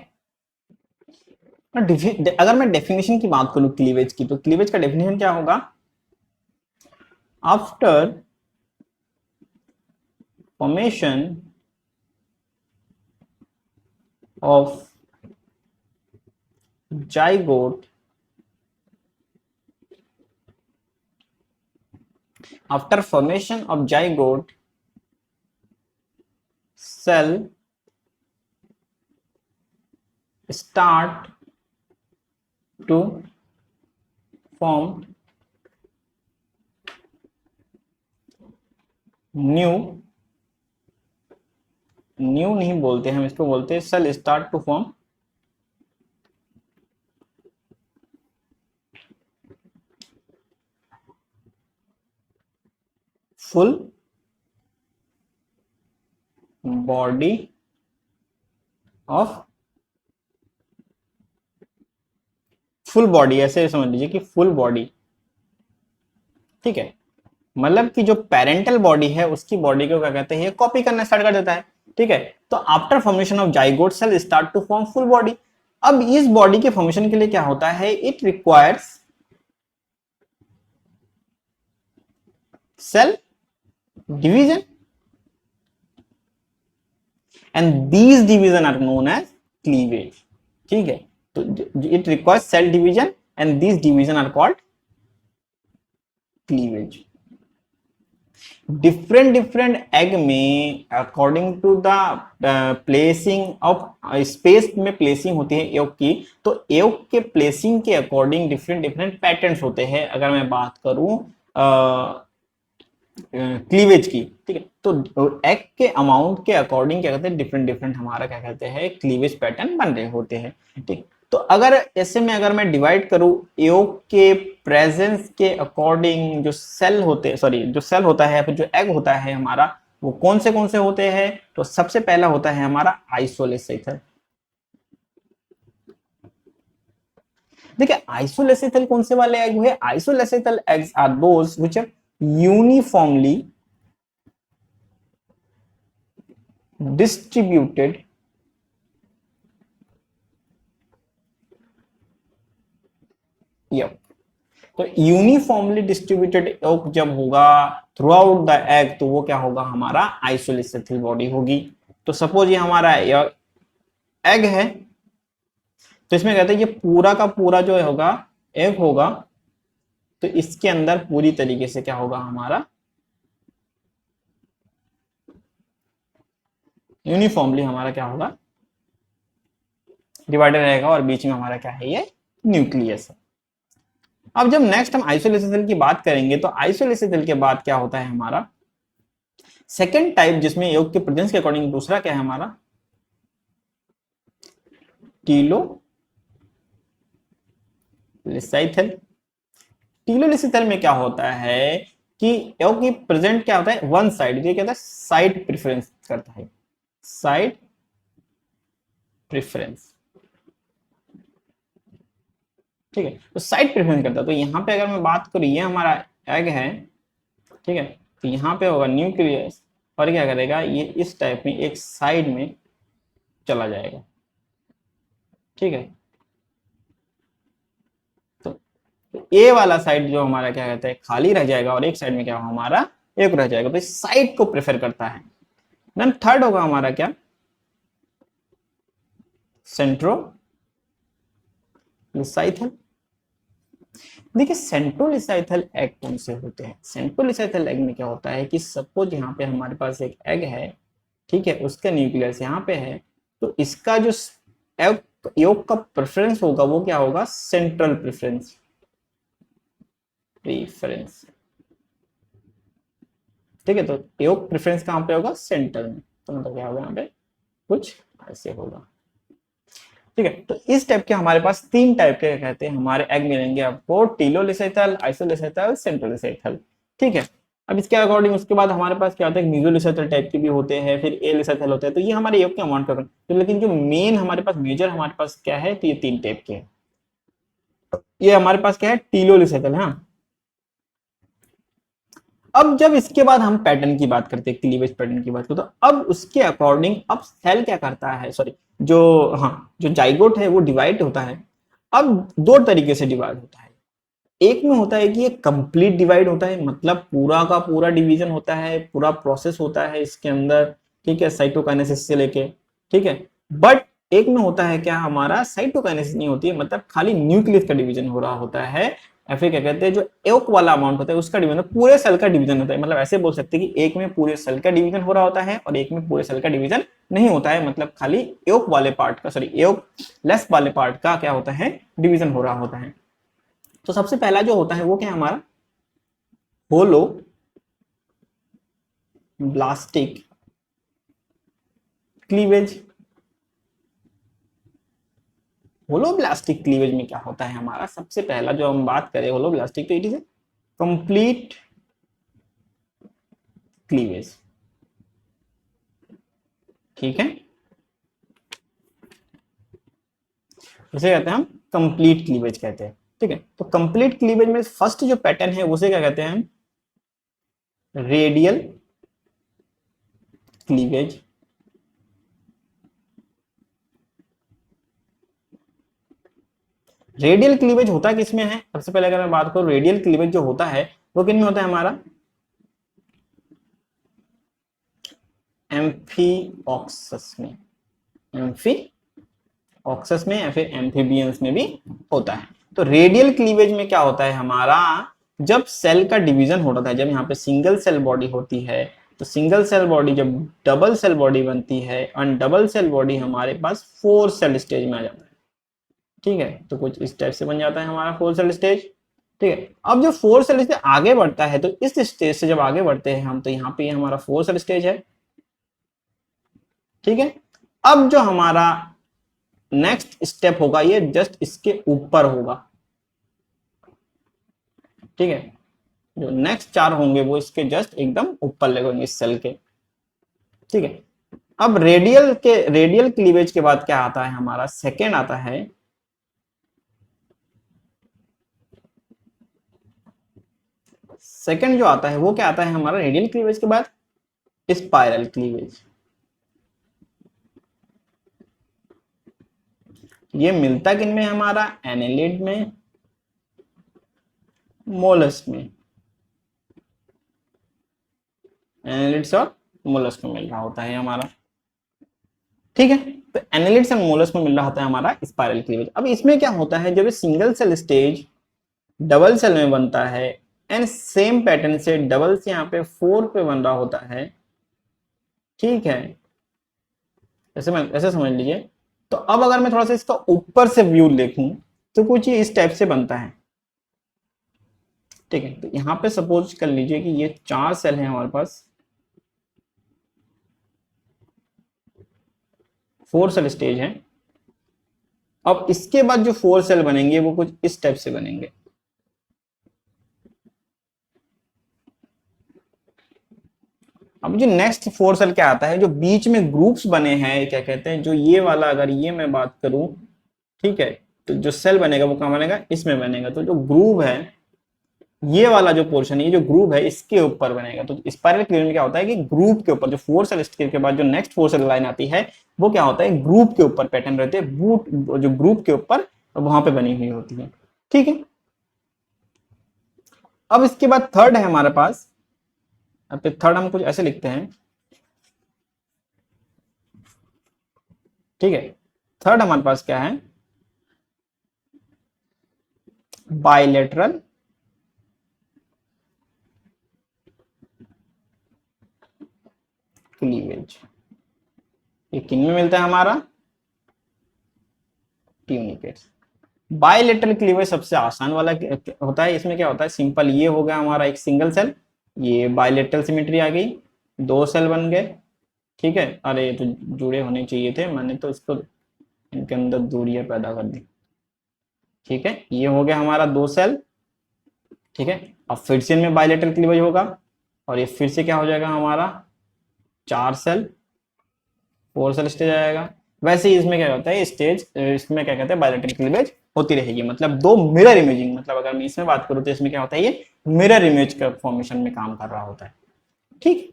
अगर मैं डेफिनेशन की बात करूं क्लीवेज की, तो क्लीवेज का डेफिनेशन क्या होगा, after formation of zygote, after formation of zygote, cell start to form new नहीं बोलते हम इसको, बोलते हैं cell start to form full body of, full body ऐसे समझ लीजिए कि फुल बॉडी, ठीक है, मतलब कि जो पेरेंटल बॉडी है उसकी बॉडी को क्या कहते हैं, कॉपी करना स्टार्ट कर देता है, ठीक है। तो after formation of zygote cell start to form full body. अब इस बॉडी के फॉर्मेशन के लिए क्या होता है, it requires cell division and these division are known as cleavage, ठीक है। तो it requires cell division and these division are called cleavage. Different egg में according to the placing of space में प्लेसिंग होती है एग की, तो egg के प्लेसिंग के अकॉर्डिंग डिफरेंट पैटर्न्स होते हैं। अगर मैं बात करूं क्लीवेज की, ठीक है, तो एग के अमाउंट के अकॉर्डिंग क्या कहते हैं, डिफरेंट हमारा क्या कहते हैं क्लीवेज पैटर्न बन रहे होते हैं, ठीक। तो अगर ऐसे में अगर मैं डिवाइड करूं एग के प्रेजेंस के अकॉर्डिंग, जो सेल होते हैं, सॉरी जो सेल होता है फिर जो एग होता है हमारा, वो कौन से होते हैं, तो सबसे पहला होता है हमारा आइसोलेसेथल। देखिए आइसोलेसेथल कौन से वाले एग हुए, isolecithal eggs are those which are uniformly distributed yolk। तो यूनिफॉर्मली डिस्ट्रीब्यूटेड yolk जब होगा थ्रू आउट द एग, तो वो क्या होगा, हमारा आइसोलेसेथल बॉडी होगी। तो सपोज ये हमारा एग है, तो इसमें कहते हैं ये पूरा का पूरा जो होगा एग होगा, तो इसके अंदर पूरी तरीके से क्या होगा, हमारा यूनिफॉर्मली हमारा क्या होगा, डिवाइडेड रहेगा, और बीच में हमारा क्या है, ये न्यूक्लियस है। अब जब नेक्स्ट हम आइसोलेसेथल की बात करेंगे, तो आइसोलेसेथल के बाद क्या होता है हमारा सेकेंड टाइप, जिसमें योग के प्रेजेंस के अकॉर्डिंग दूसरा क्या है हमारा टीलोलिसाइथल। टीलोलिसाइथल में क्या होता है कि योग की प्रेजेंट क्या होता है, वन साइड, ये क्या होता है, साइड प्रेफरेंस करता है, साइड प्रेफरेंस, ठीक है। तो साइड प्रेफरेंस करता है। तो यहाँ पे अगर मैं बात करूँ, ये हमारा एग है, ठीक है, तो यहाँ पे होगा न्यूक्लियस, और क्या करेगा, ये इस टाइप में एक साइड में चला जाएगा, ठीक है। तो ए वाला साइड जो हमारा क्या कहता है खाली रह जाएगा, और एक साइड में क्या होगा, हमारा एक रह जाएगा। तो इस साइड को प्रेफर करता है। देन थर्ड होगा हमारा क्या, सेंट्रोलिसाइथल। देखिए सेंट्रोलिसाइथल एग कौन से होते हैं, सेंट्रोलिसाइथल एग में क्या होता है कि सपोज यहाँ पे हमारे पास एक एग है, ठीक है, उसका न्यूक्लियस यहाँ पे है, तो इसका जो एग तो योग का प्रेफरेंस होगा वो क्या होगा, सेंट्रल प्रेफरेंस, प्रीफरेंस। ठीक है, तो योग प्रेफरेंस कहां पे होगा, सेंटर में। तो मतलब क्या होगा यहाँ पे, कुछ ऐसे होगा। ठीक है, तो इस टाइप के हमारे पास तीन टाइप के कहते हैं हमारे एग मिलेंगे आपको, टीलोलिसेथल, आइसोलिसेथल, सेंट्रोलिसेथल। ठीक है, अब इसके अकॉर्डिंग उसके बाद हमारे पास क्या होता है, मीजोलिसेथल टाइप के भी होते हैं, फिर ए लिसेथल होते हैं। तो ये हमारे योग के अमाउंट का तो, लेकिन जो मेन हमारे पास मेजर हमारे पास क्या है, तो ये तीन टाइप के हैं। ये हमारे पास क्या है, टीलोलिसेथल। हाँ, अब जब इसके बाद हम पैटर्न की बात करते हैं, क्लीवेज पैटर्न की बात करते हैं, तो अब उसके अकॉर्डिंग अब सेल क्या करता है, सॉरी, जो, हाँ, जो जाइगोट है वो डिवाइड होता है। अब दो तरीके से डिवाइड होता है। एक में होता है कि ये कंप्लीट डिवाइड होता है, मतलब पूरा का पूरा डिवीजन होता है, पूरा प्रोसेस होता है इसके अंदर। ठीक है, साइटोकाइनेसिस से लेके। ठीक है, बट एक में होता है क्या, हमारा साइटोकाइनेसिस नहीं होती है, मतलब खाली न्यूक्लियस का डिवीजन हो रहा होता है, या फिर क्या कहते हैं, जो एओक वाला अमाउंट होता है उसका डिवीजन, पूरे सेल का डिवीजन होता है। मतलब ऐसे बोल सकते हैं कि एक में पूरे सेल का डिवीजन हो रहा होता है और एक में पूरे सेल का डिवीजन नहीं होता है, मतलब खाली एओक वाले पार्ट का, सॉरी, एओक लेस वाले पार्ट का क्या होता है, डिवीजन हो रहा होता है। तो सबसे पहला जो होता है वो क्या है हमारा, होलो ब्लास्टिक क्लीवेज। होलोब्लास्टिक क्लीवेज में क्या होता है हमारा, सबसे पहला जो हम बात करें होलोब्लास्टिक, तो it is a complete cleavage. ठीक है, उसे कहते हैं हम कंप्लीट क्लीवेज कहते हैं। ठीक है, तो कंप्लीट क्लीवेज में फर्स्ट जो पैटर्न है उसे क्या कहते हैं हम, रेडियल क्लीवेज। रेडियल क्लीवेज होता किसमें है, सबसे पहले अगर मैं बात करूं, रेडियल क्लीवेज जो होता है वो किन में होता है हमारा, एम्फीऑक्सस में, एम्फी ऑक्सस में या फिर एम्फीबियंस में भी होता है। तो रेडियल क्लीवेज में क्या होता है हमारा, जब सेल का डिवीजन होता है, जब यहाँ पे सिंगल सेल बॉडी होती है, तो सिंगल सेल बॉडी जब डबल सेल बॉडी बनती है, और डबल सेल बॉडी हमारे पास 4 सेल स्टेज में आ जाता है। ठीक है, तो कुछ इस टाइप से बन जाता है हमारा 4 सेल स्टेज। ठीक है, अब जो 4 सेल स्टेज आगे बढ़ता है, तो इस स्टेज से जब आगे बढ़ते हैं हम, तो यहाँ पे हमारा 4 सेल स्टेज है। ठीक है, अब जो हमारा नेक्स्ट स्टेप होगा ये जस्ट इसके ऊपर होगा। ठीक है, जो नेक्स्ट 4 होंगे वो इसके जस्ट एकदम ऊपर लगेंगे इस सेल के। ठीक है, अब रेडियल क्लीवेज के बाद क्या आता है हमारा, सेकेंड आता है सेकेंड जो आता है वो क्या आता है हमारा, रेडियल क्लीवेज के बाद स्पाइरल क्लीवेज। ये मिलता किन में हमारा, एनालिड में, मोलस्क में, एनालिड्स और मोलस्क में मिल रहा होता है हमारा। ठीक है, तो एनालिड्स एंड मोलस्क में मिल रहा होता है हमारा स्पाइरल क्लीवेज। अब इसमें क्या होता है, जब single cell stage double cell में बनता है, एंड सेम पैटर्न से डबल से यहाँ पे 4 पे बन रहा होता है। ठीक है, ऐसे समझ लीजिए। तो अब अगर मैं थोड़ा सा इसका ऊपर से व्यू देखूं, तो कुछ ये इस टाइप से बनता है। ठीक है, तो यहाँ पे सपोज कर लीजिए कि ये 4 सेल है हमारे पास, 4 सेल स्टेज है। अब इसके बाद जो 4 सेल बनेंगे वो कुछ इस टाइप से बनेंगे। अब जो नेक्स्ट 4 सेल क्या आता है, जो बीच में ग्रुप्स बने हैं, क्या कहते हैं, जो ये वाला, अगर ये मैं बात करूं, ठीक है, तो जो सेल बनेगा वो कहां बनेगा, इसमें बनेगा। तो जो ग्रुव है, ये वाला जो पोर्शन है, ये जो ग्रुव है, इसके ऊपर बनेगा। तो स्पाइरल क्लीवेज में क्या होता है कि ग्रुप के ऊपर, जो 4 सेल स्टेज के बाद जो नेक्स्ट 4 सेल लाइन आती है, वो क्या होता है, ग्रुप के ऊपर पैटर्न रहते हैं, बूट जो ग्रुप के ऊपर वहां पे बनी हुई होती है। ठीक है, अब इसके बाद थर्ड है हमारे पास। अब थर्ड हम कुछ ऐसे लिखते हैं। ठीक है, थर्ड हमारे पास क्या है, बायलेटरल क्लीवेज। ये किन में मिलता है हमारा, ट्यूनिकेट्स। बायलेटरल क्लीवेज सबसे आसान वाला होता है। इसमें क्या होता है, सिंपल ये हो गया हमारा एक सिंगल सेल, ये बायलेटरल सिमेट्री आ गई, दो सेल बन गए, ठीक है। अरे ये तो जुड़े होने चाहिए थे, मैंने तो इसको इनके अंदर दूरियां पैदा कर दी, ठीक है। ये हो गया हमारा दो सेल, ठीक है। अब फिर से इनमें बायलेटरल क्लीवेज होगा और ये फिर से क्या हो जाएगा हमारा चार सेल, फोर सेल स्टेज आएगा। वैसे ही इसमें क्या होता है स्टेज, इसमें क्या कहते हैं बायलेटरल क्लीवेज होती रहेगी, मतलब दो मिरर इमेजिंग, मतलब अगर मैं इसमें बात करूं तो इसमें क्या होता है ये मिरर इमेज का फॉर्मेशन में काम कर रहा होता है, ठीक।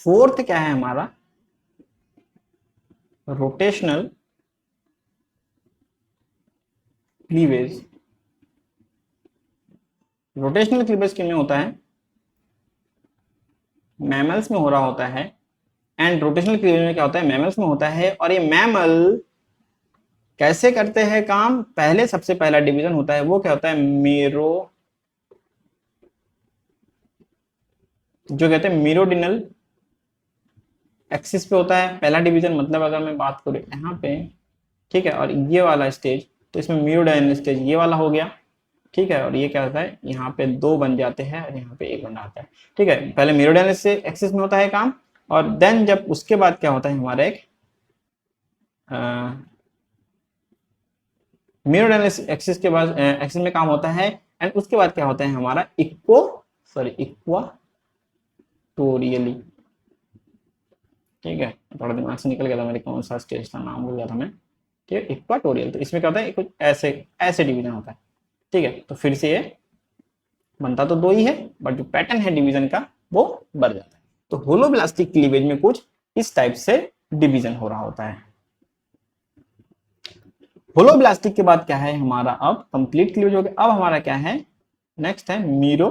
फोर्थ क्या है हमारा रोटेशनल क्लीवेज। रोटेशनल क्लीवेज किसमें होता है, मैमल्स में हो रहा होता है। एंड रोटेशनल क्लीवेज में क्या होता है, मैमल्स में होता है। और ये मैमल कैसे करते हैं काम, पहले सबसे पहला डिवीजन होता है वो क्या होता है मेरो, जो कहते हैं मेरोडिनल एक्सिस पे होता है पहला डिवीजन। मतलब अगर मैं बात करूं यहाँ पे, ठीक है, और ये वाला स्टेज, तो इसमें मेरोडिनल स्टेज ये वाला हो गया, ठीक है। और ये क्या होता है यहाँ पे दो बन जाते हैं और यहाँ पे एक बन जाता है, ठीक है। पहले मेरोडिनल से एक्सिस में होता है काम, और देन जब उसके बाद क्या होता है हमारा एक मेरोडिनल एक्सिस के बाद एक्सिस में काम होता है। एंड उसके बाद क्या होता है हमारा इक्वाटोरियली, ठीक है। थोड़ा दिमाग से निकल गया था मेरे, कौन सा स्टेज था नाम भूल गया था मैं, ठीक है। इक्वाटोरियल, तो इसमें क्या होता है कुछ ऐसे ऐसे डिवीजन होता है, ठीक है। तो फिर से ये बनता तो दो ही है, बट जो पैटर्न है डिवीजन का वो बढ़ जाता है। तो होलोब्लास्टिक क्लीवेज में कुछ इस टाइप से डिवीजन हो रहा होता है। होलोब्लास्टिक के बाद क्या है हमारा, अब कंप्लीट क्लीवेज हो गया। अब हमारा क्या है नेक्स्ट है मीरो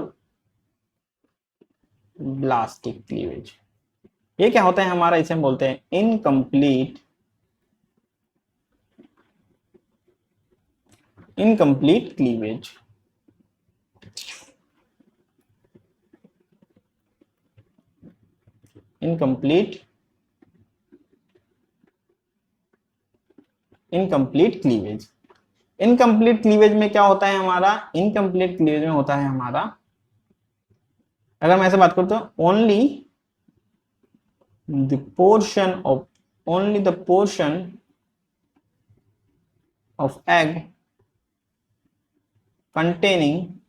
ब्लास्टिक क्लीवेज। ये क्या होता है हमारा, इसे हम बोलते हैं incomplete cleavage. Incomplete cleavage. Incomplete cleavage में क्या होता है हमारा, इनकम्प्लीट क्लीवेज में होता है हमारा, अगर मैं ऐसे बात करूं तो only the portion of egg containing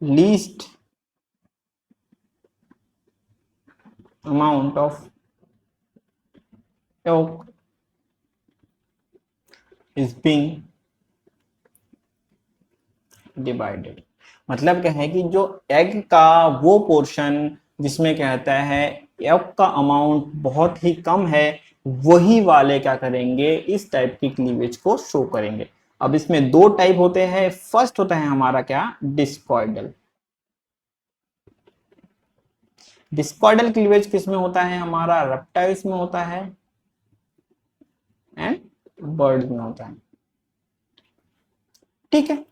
least amount of yolk is being divided। मतलब क्या है कि जो एग का वो पोर्शन जिसमें कहता है एग का अमाउंट बहुत ही कम है, वही वाले क्या करेंगे इस टाइप की क्लीवेज को शो करेंगे। अब इसमें दो टाइप होते हैं। फर्स्ट होता है हमारा क्या डिस्कॉइडल। डिस्कॉइडल क्लीवेज किसमें होता है हमारा, रेप्टाइल्स में होता है एंड बर्ड्स में होता है, ठीक है।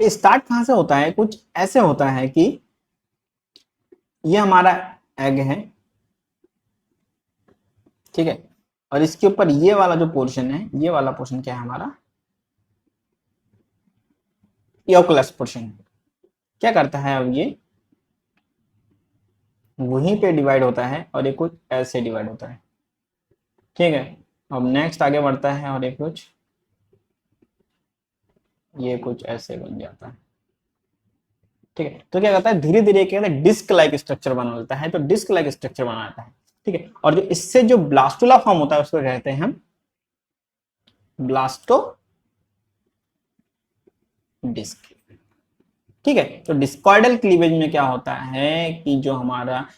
स्टार्ट कहां से होता है, कुछ ऐसे होता है कि ये हमारा एग है, ठीक है। और इसके ऊपर ये वाला जो पोर्शन है, ये वाला पोर्शन क्या है हमारा योकलेस पोर्शन। क्या करता है अब ये वहीं पे डिवाइड होता है और ये कुछ ऐसे डिवाइड होता है, ठीक है। अब नेक्स्ट आगे बढ़ता है और ये कुछ ऐसे बन जाता है, ठीक है। तो क्या करता है धीरे धीरे क्या कहता है डिस्क लाइक स्ट्रक्चर बना लेता है, तो डिस्क लाइक स्ट्रक्चर बनाता है, ठीक है। और जो इससे जो ब्लास्टुला फॉर्म होता है उसको कहते हैं हम ब्लास्टो डिस्क, ठीक है। तो डिस्कॉइडल क्लीवेज में क्या होता है कि जो हमारा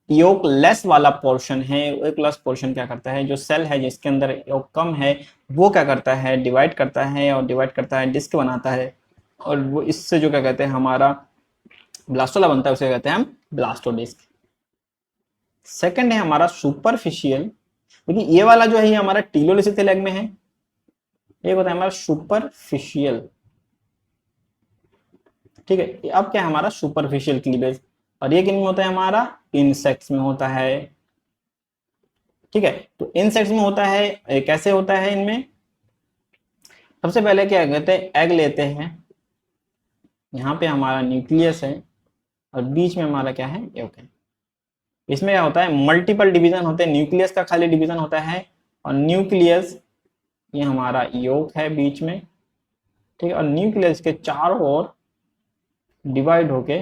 योकलेस वाला पोर्शन है, योकलेस पोर्शन क्या करता है, जो सेल है जिसके अंदर योग कम है वो क्या करता है डिवाइड करता है, और डिवाइड करता है डिस्क बनाता है, और वो इससे जो क्या कहते हैं हमारा ब्लास्टोला बनता है उसे कहते हैं हम ब्लास्टोडिस्क। सेकंड है हमारा सुपरफिशियल, क्योंकि ये वाला जो है ये हमारा टीलोलिसिथल एग में है, एक होता है हमारा सुपरफिशियल ठीक है। अब क्या है हमारा सुपरफिशियल क्लीवेज, और ये किन में होता है हमारा, इंसेक्ट्स में होता है। ठीक है, तो इंसेक्ट्स में होता है, कैसे होता है इनमें, सबसे पहले क्या कहते हैं, एग लेते हैं, यहाँ पे हमारा न्यूक्लियस है और बीच में हमारा क्या है, यolk है। इसमें क्या होता है, मल्टीपल डिवीजन होते हैं, न्यूक्लियस का खाली डिवीजन होता है, और न्यूक्लियस ये हमारा यolk है बीच में, ठीक है, और न्यूक्लियस के चारों ओर डिवाइड होके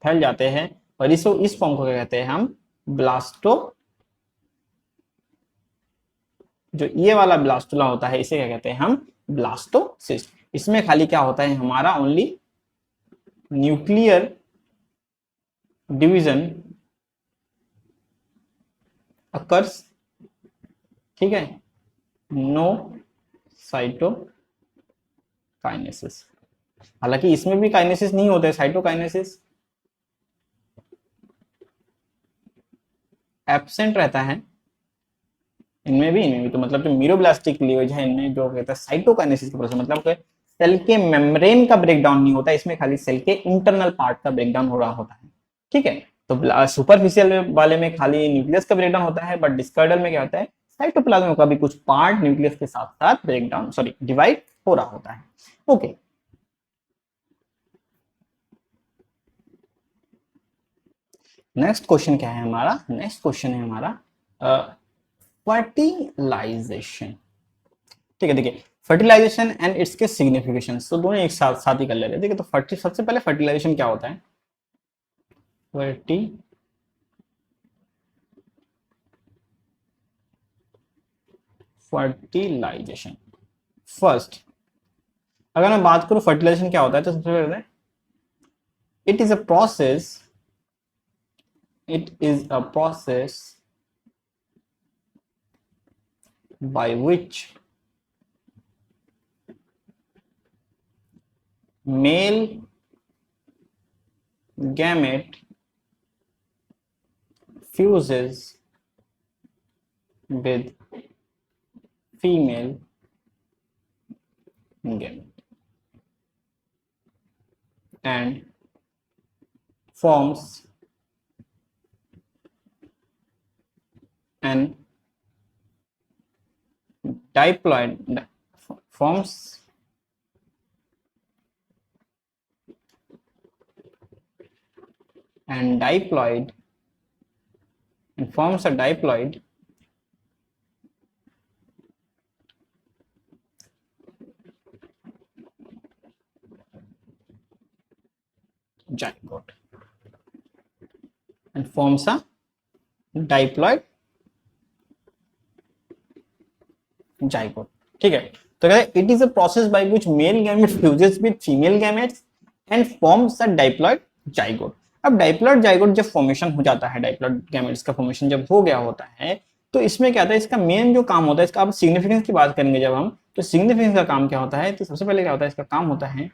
फैल जाते हैं, और इस फॉर्म को क्या कहते हैं हम, ब्लास्टो, जो ये वाला ब्लास्टुला होता है इसे क्या कहते हैं हम, ब्लास्टोसिस्ट। इसमें खाली क्या होता है हमारा, ओनली न्यूक्लियर डिवीजन अकर्स, ठीक है, नो साइटोकाइनेसिस। हालांकि इसमें भी काइनेसिस नहीं होता है, साइटोकाइनेसिस एब्सेंट रहता है, इनमें भी तो मतलब जो मीरोब्लास्टिक क्लीवेज है इनमें जो कहता है साइटोकाइनेसिस का प्रोसेस, मतलब सेल के मेम्ब्रेन का ब्रेकडाउन नहीं होता, इसमें खाली सेल के इंटरनल पार्ट का ब्रेकडाउन हो रहा होता है। ठीक है, तो सुपरफिशियल वाले में खाली न्यूक्लियस का ब्रेकडाउन होता है, बट डिस्कर्डल में क्या होता है, साइटोप्लाज्म का भी कुछ पार्ट न्यूक्लियस के साथ साथ ब्रेकडाउन डिवाइड हो रहा होता है। ओके, नेक्स्ट क्वेश्चन क्या है हमारा, नेक्स्ट क्वेश्चन है हमारा फर्टिलाइजेशन। ठीक है, देखिए फर्टिलाइजेशन एंड इट्स के सिग्निफिकेशन, तो दोनों एक साथ ही कर लेते हैं। देखिए तो सबसे पहले फर्टिलाइजेशन क्या होता है, फर्टिलाइजेशन फर्स्ट, अगर मैं बात करूं फर्टिलाइजेशन क्या होता है, तो सबसे पहले it is a process by which male gamete fuses with female gamete and forms an diploid, forms and diploid, and forms a diploid zygote, and forms a diploid zygote। ठीक है, तो कहते it is a process by which male gamete fuses with female gametes and forms a diploid zygote. अब diploid zygote जब formation हो जाता है, diploid gametes का फॉर्मेशन जब हो गया होता है, तो इसमें क्या होता है, इसका मेन जो काम होता है, इसका अब सिग्निफिकेंस की बात करेंगे जब हम, तो सिग्निफिकेंस का काम क्या होता है, तो सबसे पहले क्या होता है, इसका काम होता है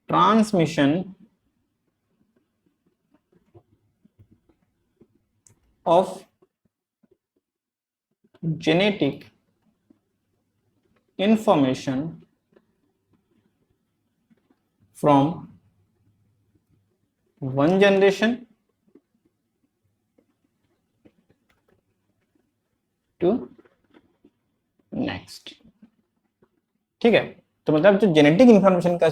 transmission of genetic information from one generation to next। ठीक है, तो मतलब जो जेनेटिक इंफॉर्मेशन का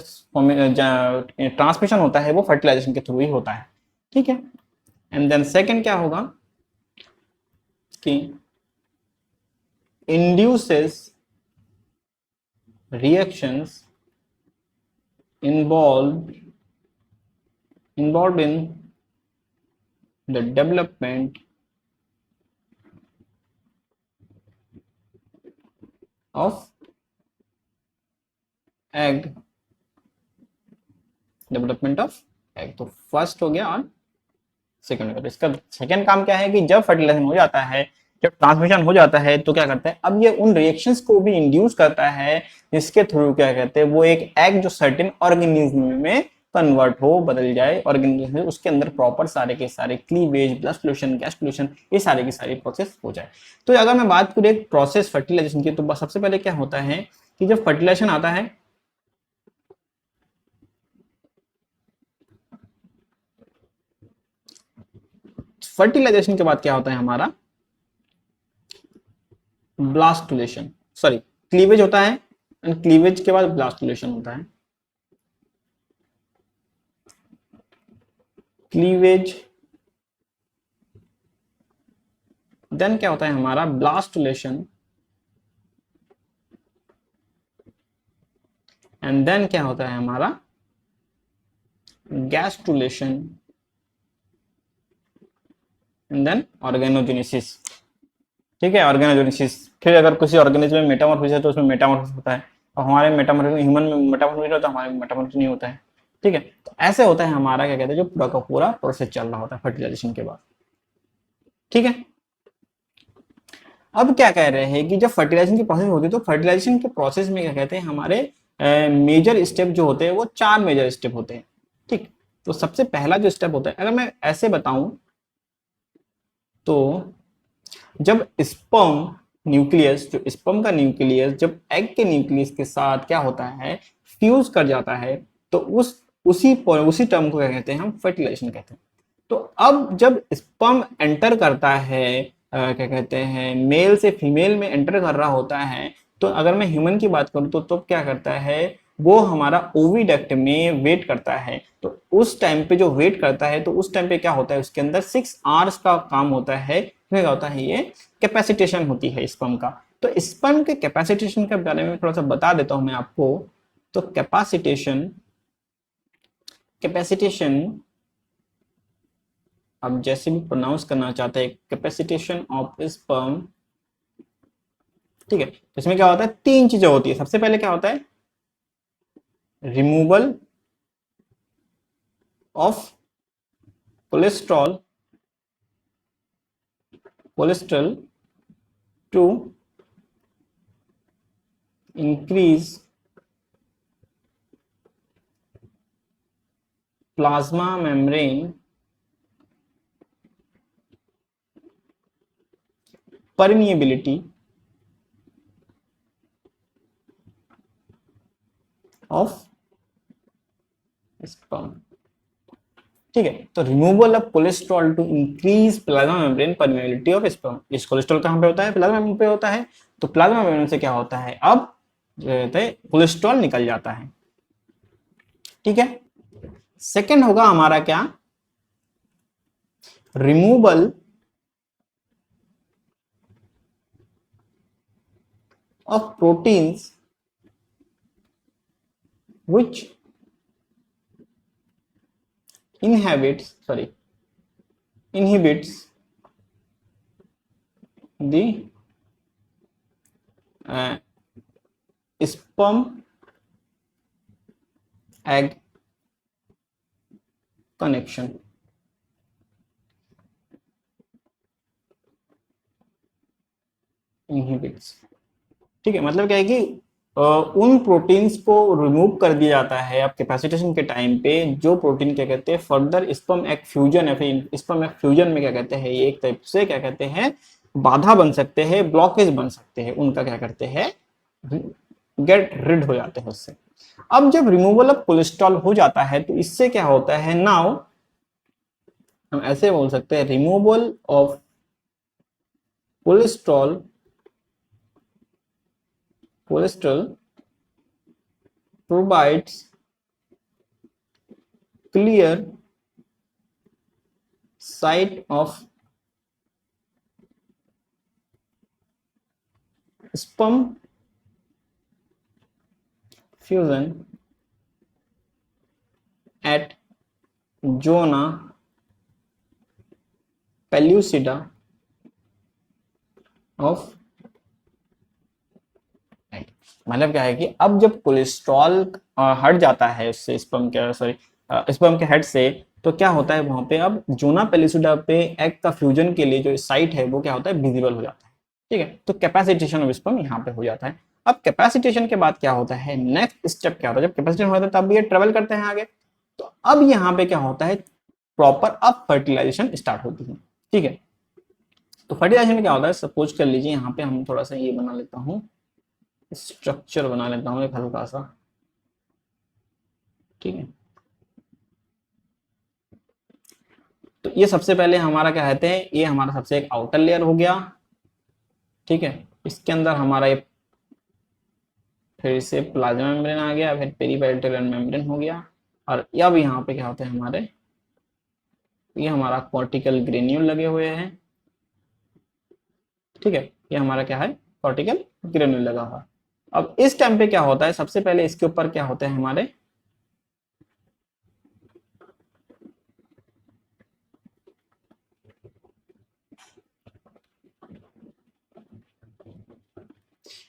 ट्रांसमिशन होता है वो फर्टिलाइजेशन के थ्रू ही होता है। ठीक है, एंड देन सेकंड क्या होगा कि induces reactions involved in the development of egg, development of egg. तो फर्स्ट हो गया और सेकंड हो गया। तो इसका सेकंड काम क्या है कि जब फर्टिलाइजेशन हो जाता है, जब ट्रांसमिशन हो जाता है, तो क्या करता है, अब ये उन रिएक्शंस को भी इंड्यूस करता है जिसके थ्रू क्या कहते हैं, वो एक एग जो सर्टेन ऑर्गेनिज्म में कन्वर्ट हो, बदल जाए ऑर्गेनाइजेशन, उसके अंदर प्रॉपर सारे के सारे cleavage, blood solution, gas solution, ये सारे की सारी प्रोसेस हो जाए। तो अगर मैं बात करूँ एक प्रोसेस फर्टिलाइजेशन की, तो सबसे पहले क्या होता है कि जब फर्टिलाइजेशन आता है, फर्टिलाइजेशन के बाद क्या होता है हमारा ब्लास्टुलेशन, सॉरी क्लीवेज होता है, एंड क्लीवेज के बाद ब्लास्टुलेशन होता है। क्लीवेज, देन क्या होता है हमारा ब्लास्टुलेशन, एंड देन क्या होता है हमारा गैस्ट्रुलेशन, एंड देन ऑर्गेनोजेनेसिस। ठीक है, ऑर्गेनोजेनेसिस। फिर अगर किसी ऑर्गेनिज्म में मेटामॉर्फोसिस है तो उसमें मेटामॉर्फोसिस होता है, और हमारे मेटामॉर्फोसिस, ह्यूमन में मेटामॉर्फोसिस होता है, हमारे मेटामॉर्फोसिस नहीं होता है। ठीक है, तो ऐसे होता है हमारा क्या कहते हैं जो पूरा का पूरा प्रोसेस चल रहा होता है फर्टिलाइजेशन के बाद। ठीक है, अब क्या कह रहे हैं कि जब फर्टिलाइजेशन की प्रोसेस होती है, तो फर्टिलाइजेशन के प्रोसेस में क्या कहते हैं हमारे मेजर स्टेप जो होते हैं वो 4 मेजर स्टेप होते हैं। ठीक, तो सबसे पहला जो स्टेप होता है, अगर मैं ऐसे बताऊं तो जब स्पर्म न्यूक्लियस, जो स्पर्म का न्यूक्लियस जब एग के न्यूक्लियस के साथ क्या होता है फ्यूज कर जाता है, तो उसी टर्म को क्या कहते हैं हम फर्टिलाइजेशन कहते हैं। तो अब जब स्पर्म एंटर करता है, क्या कहते हैं मेल से फीमेल में एंटर कर रहा होता है, तो अगर मैं ह्यूमन की बात करूं तो क्या करता है वो हमारा ओविडक्ट में वेट करता है। तो उस टाइम पे जो वेट करता है, तो उस टाइम पे क्या होता है उसके अंदर 6 आवर्स का काम होता है। क्या होता है ये कैपेसिटेशन होती है स्पर्म का। तो स्पर्म के कैपेसिटेशन के बारे में थोड़ा सा बता देता हूं मैं आपको। तो कैपेसिटेशन, आप जैसे भी प्रोनाउंस करना चाहते हैं, कैपेसिटेशन ऑफ स्पर्म। ठीक है, तो इसमें क्या होता है 3 चीजें होती है। सबसे पहले क्या होता है removal of cholesterol to increase plasma membrane permeability of sperm। ठीक है, तो removal of cholesterol to increase plasma membrane permeability of sperm. इस कोलेस्ट्रॉल कहां पे होता है प्लाज्मा मेम्ब्रेन पे होता है। तो प्लाज्मा मेम्ब्रेन से क्या होता है अब जो कहते हैं कोलेस्ट्रॉल निकल जाता है। ठीक है, सेकंड होगा हमारा क्या removal of proteins which inhibits the sperm egg connection। inhibits, ठीक है, मतलब क्या है कि उन प्रोटीन्स को रिमूव कर दिया जाता है अब कैपेसिटेशन के टाइम पे, जो प्रोटीन क्या कहते हैं फर्दर स्पर्म एग फ्यूजन है। फिर स्पर्म एग फ्यूजन में क्या कहते हैं ये एक टाइप से क्या कहते हैं बाधा बन सकते हैं, ब्लॉकेज बन सकते हैं, उनका क्या करते हैं गेट रिड हो जाते हैं उससे। अब जब रिमूवल ऑफ कोलेस्ट्रॉल हो जाता है तो इससे क्या होता है नाउ हम ऐसे बोल सकते हैं removal of cholesterol provides clear sight of sperm fusion at zona pellucida of। मतलब क्या है कि अब जब कोलेस्ट्रॉल हट जाता है उससे स्पर्म के हेड से, तो क्या होता है वहां पे अब जोना पेलिसुडा पे एग का फ्यूजन के लिए जो साइट है वो क्या होता है विजिबल हो जाता है। ठीक है, तो कैपेसिटेशन ऑफ स्पर्म यहाँ पे हो जाता है। अब कैपेसिटेशन के बाद क्या होता है नेक्स्ट स्टेप क्या होता है जब कैपेसिटेशन होता है तब ये ट्रेवल करते हैं आगे। तो अब यहाँ पे क्या होता है, प्रॉपर अब फर्टिलाइजेशन स्टार्ट होती है। ठीक है, तो फर्टिलाइजेशन में क्या होता है, सपोज कर लीजिए यहाँ पे हम थोड़ा सा ये बना लेता हूँ, स्ट्रक्चर बना लेता हूँ एक हल्का सा। ठीक है, तो ये सबसे पहले हमारा क्या कहते हैं, ये हमारा सबसे एक आउटर लेयर हो गया। ठीक है, इसके अंदर हमारा ये फिर से प्लाज्मा मेम्ब्रेन आ गया, फिर पेरीवाइटल मेम्ब्रेन हो गया, और अब यहाँ पे क्या होते हैं हमारे, ये हमारा कॉर्टिकल ग्रेन्यूल लगे हुए हैं। ठीक है, ये हमारा क्या है, कॉर्टिकल ग्रेन्यूल लगा हुआ। अब इस टाइम पे क्या होता है, सबसे पहले इसके ऊपर क्या होते हैं हमारे,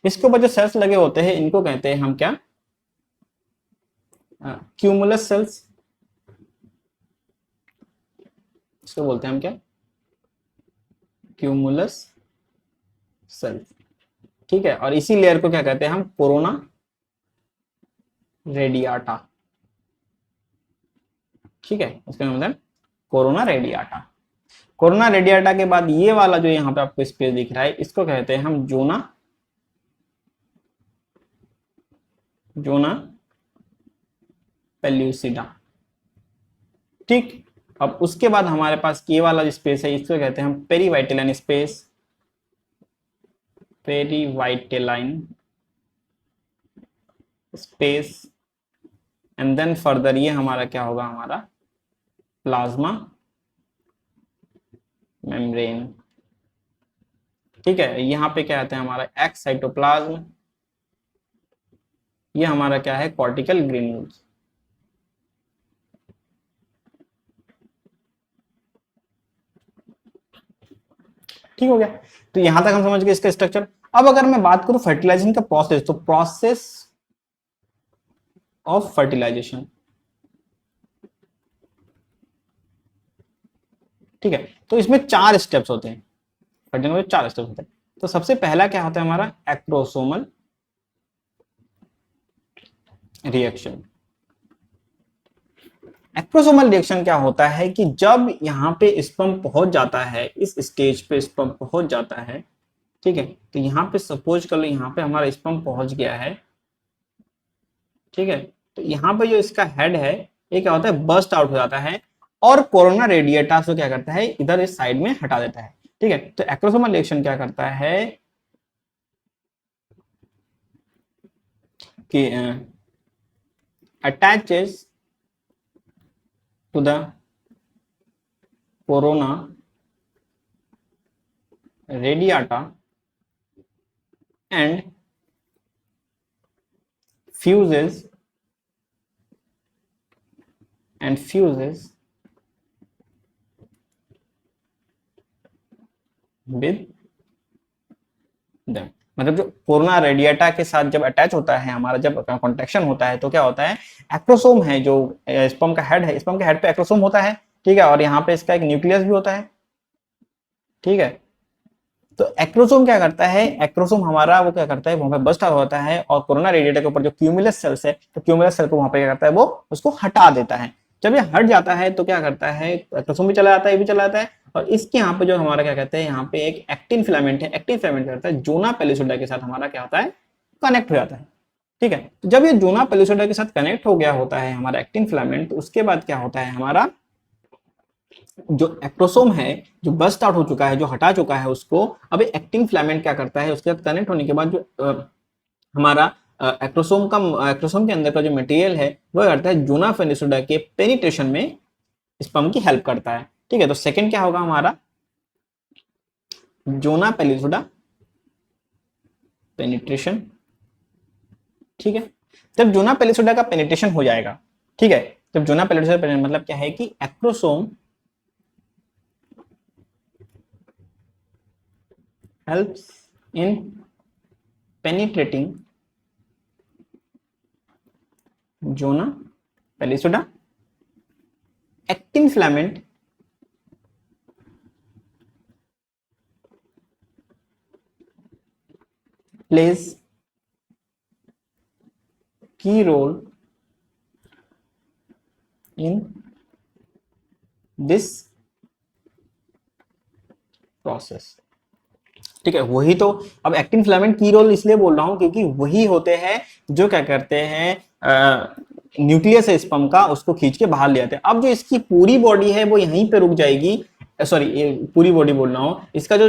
इसके ऊपर जो सेल्स लगे होते हैं इनको कहते हैं हम क्या, क्यूमुलस सेल्स, इसको बोलते हैं हम क्या, क्यूमुलस सेल्स। ठीक है, और इसी लेयर को क्या कहते हैं हम, कोरोना रेडियाटा। ठीक है, इसका मतलब कोरोना रेडियाटा। कोरोना रेडियाटा के बाद ये वाला जो यहाँ पे आपको स्पेस दिख रहा है, इसको कहते हैं हम जोना, जोना पेल्यूसिडा। ठीक, अब उसके बाद हमारे पास ये वाला जो स्पेस है, इसको कहते हैं हम perivitelline space, perivitelline space. And then further ये हमारा क्या होगा, हमारा प्लाज्मा मेम्ब्रेन। ठीक है, यहाँ पे क्या कहते हैं हमारा एक्स साइटोप्लाज्म, ये हमारा क्या है, कॉर्टिकल ग्रेन्यूल्स। ठीक हो गया, तो यहां तक हम समझ गए इसका स्ट्रक्चर। अब अगर मैं बात करूं फर्टिलाइजेशन का प्रोसेस, तो प्रोसेस ऑफ फर्टिलाइजेशन। ठीक है, तो इसमें 4 स्टेप्स होते हैं, फर्टिलाइजेशन में 4 स्टेप्स होते हैं। तो सबसे पहला क्या होता है हमारा, एक्रोसोमल रिएक्शन। एक्रोसोमल रिएक्शन क्या होता है कि जब यहाँ पे स्पर्म पहुंच जाता है, इस स्टेज पे स्पर्म पहुंच जाता है। ठीक है, तो यहाँ पे सपोज कर लो, यहाँ पे हमारा स्पर्म पहुंच गया है। ठीक है, तो यहाँ पे जो इसका हेड है, ये क्या होता है, बर्स्ट आउट हो जाता है, और कोरोना रेडिएटा को क्या करता है, इधर इस साइड में हटा देता है। ठीक है, तो एक्रोसोमल रिएक्शन क्या करता है कि attaches to the corona radiata and fuses with them। मतलब जो कोरोना रेडिएटा के साथ जब अटैच होता है हमारा, जब कॉन्ट्रैक्शन होता है, तो क्या होता है, एक्रोसोम है जो स्पर्म का हेड है, स्पर्म के हेड पे एक्रोसोम होता है। ठीक है, और यहाँ पे इसका एक न्यूक्लियस भी होता है। ठीक है, तो एक्रोसोम क्या करता है, एक्रोसोम हमारा वो क्या करता है, वहां पे बस्ट होता है, और कोरोना रेडिएटर के ऊपर जो क्यूमुलस सेल्स है, तो क्यूमुलस सेल को वहां पे क्या करता है, वो उसको हटा देता है। जब ये हट जाता है तो क्या करता है, एक्रोसोम भी चला जाता है, ये भी चला जाता है, और इसके यहाँ पे जो हमारा क्या कहते हैं, यहाँ पे एक एक्टिन फिलामेंट है, एक्टिन फिलामेंट करता है जोना पेलिसोडा के साथ हमारा क्या होता है, कनेक्ट हो जाता है। ठीक है, तो जब ये जोना पेलिसोडा के साथ कनेक्ट हो गया होता है हमारा एक्टिन फिलामेंट, तो उसके बाद क्या होता है, हमारा जो एक्रोसोम है, जो बस्ट आउट हो चुका है, जो हटा चुका है उसको, अब एक्टिन फिलामेंट क्या करता है, उसके साथ कनेक्ट होने के बाद जो हमारा एक्रोसोम के अंदर का जो मटेरियल है, वो करता है जोना पेनिसोडा के पेनिट्रेशन में स्पर्म की हेल्प करता है। ठीक है, तो सेकंड क्या होगा हमारा, जोना पेनिसोडा पेनिट्रेशन। ठीक है, जब जोना पेनिसोडा का पेनिट्रेशन हो जाएगा, ठीक है, जब जोना पेनिसोडा मतलब क्या है कि acrosome helps in penetrating zona pellicosa, actin filament plays key role in this process. ठीक है, वही तो। अब एक्टिन फिलामेंट की रोल इसलिए बोल रहा हूं क्योंकि वही होते हैं जो क्या करते हैं, न्यूक्लियस है स्पर्म का, उसको खींच के बाहर ले आते हैं। अब जो इसकी पूरी बॉडी है वो यहीं पे रुक जाएगी, सॉरी पूरी बॉडी बोल रहा हूं, इसका जो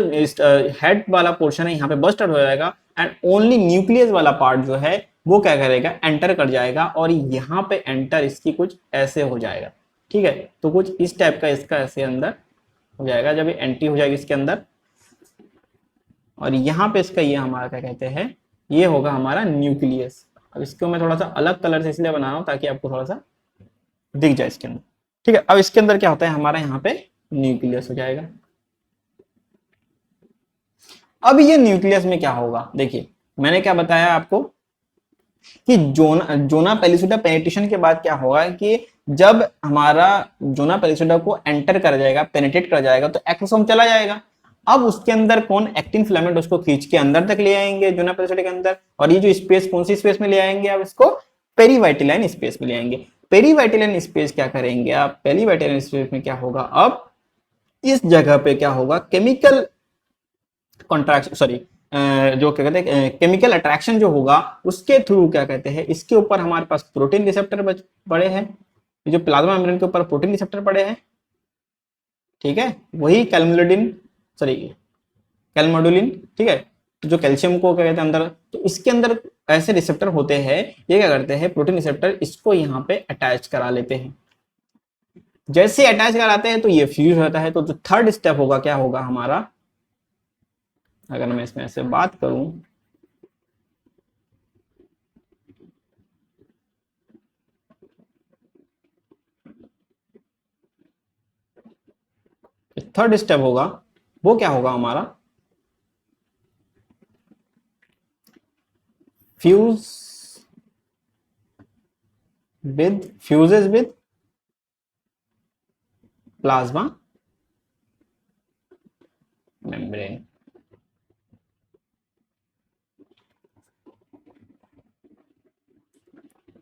हेड वाला पोर्शन है यहाँ पे बस्ट आउट हो जाएगा, एंड ओनली न्यूक्लियस वाला पार्ट जो है वो क्या करेगा, एंटर कर जाएगा, और यहाँ पे एंटर इसकी कुछ ऐसे हो जाएगा। ठीक है, तो कुछ इस टाइप का इसका ऐसे अंदर हो जाएगा जब ये एंट्री हो जाएगी इसके अंदर, और यहाँ पे इसका ये हमारा क्या कहते हैं, ये होगा हमारा न्यूक्लियस। अब इसको मैं थोड़ा सा अलग कलर से इसलिए बना रहा हूँ ताकि आपको थोड़ा सा दिख जाए इसके अंदर। ठीक है, अब इसके अंदर क्या होता है, हमारा यहाँ पे न्यूक्लियस हो जाएगा। अब ये न्यूक्लियस में क्या होगा, देखिए मैंने क्या बताया आपको कि जोना पेलिसुडा पेनिट्रेशन के बाद क्या होगा कि जब हमारा जोना पेलिसुडा को एंटर कर जाएगा, पेनिट्रेट कर जाएगा, तो एक्सोसोम चला जाएगा। अब उसके अंदर कौन, एक्टिन फिलामेंट उसको खींच के अंदर तक ले आएंगे जोना पेलिसुडा के अंदर, और ये जो स्पेस कौन सी स्पेस में ले आएंगे, अब इसको पेरीवाइटिलाइन स्पेस में ले आएंगे। पेरीवाइटिलाइन स्पेस क्या करेंगे आप, पेरीवाइटिलाइन स्पेस में क्या होगा, अब इस जगह पे क्या होगा, केमिकल कॉन्ट्रैक्शन, सॉरी जो क्या कहते हैं केमिकल अट्रैक्शन जो होगा उसके थ्रू क्या कहते हैं, इसके ऊपर हमारे पास प्रोटीन रिसेप्टर पड़े हैं, जो प्लाज्मा मेम्ब्रेन के ऊपर प्रोटीन रिसेप्टर पड़े हैं। ठीक है, वही कैलमुलेडिन, सॉरी कैलमोडुलिन। ठीक है, तो जो कैल्शियम को क्या कहते हैं अंदर, तो इसके अंदर ऐसे रिसेप्टर होते हैं, ये क्या करते हैं, प्रोटीन रिसेप्टर इसको यहाँ पे अटैच करा लेते हैं। जैसे अटैच कराते हैं तो ये फ्यूज होता है। तो जो थर्ड स्टेप होगा क्या होगा हमारा, अगर मैं इसमें ऐसे बात करूं, थर्ड स्टेप होगा वो क्या होगा हमारा, फ्यूजेस विद प्लाज्मा मेम्ब्रेन।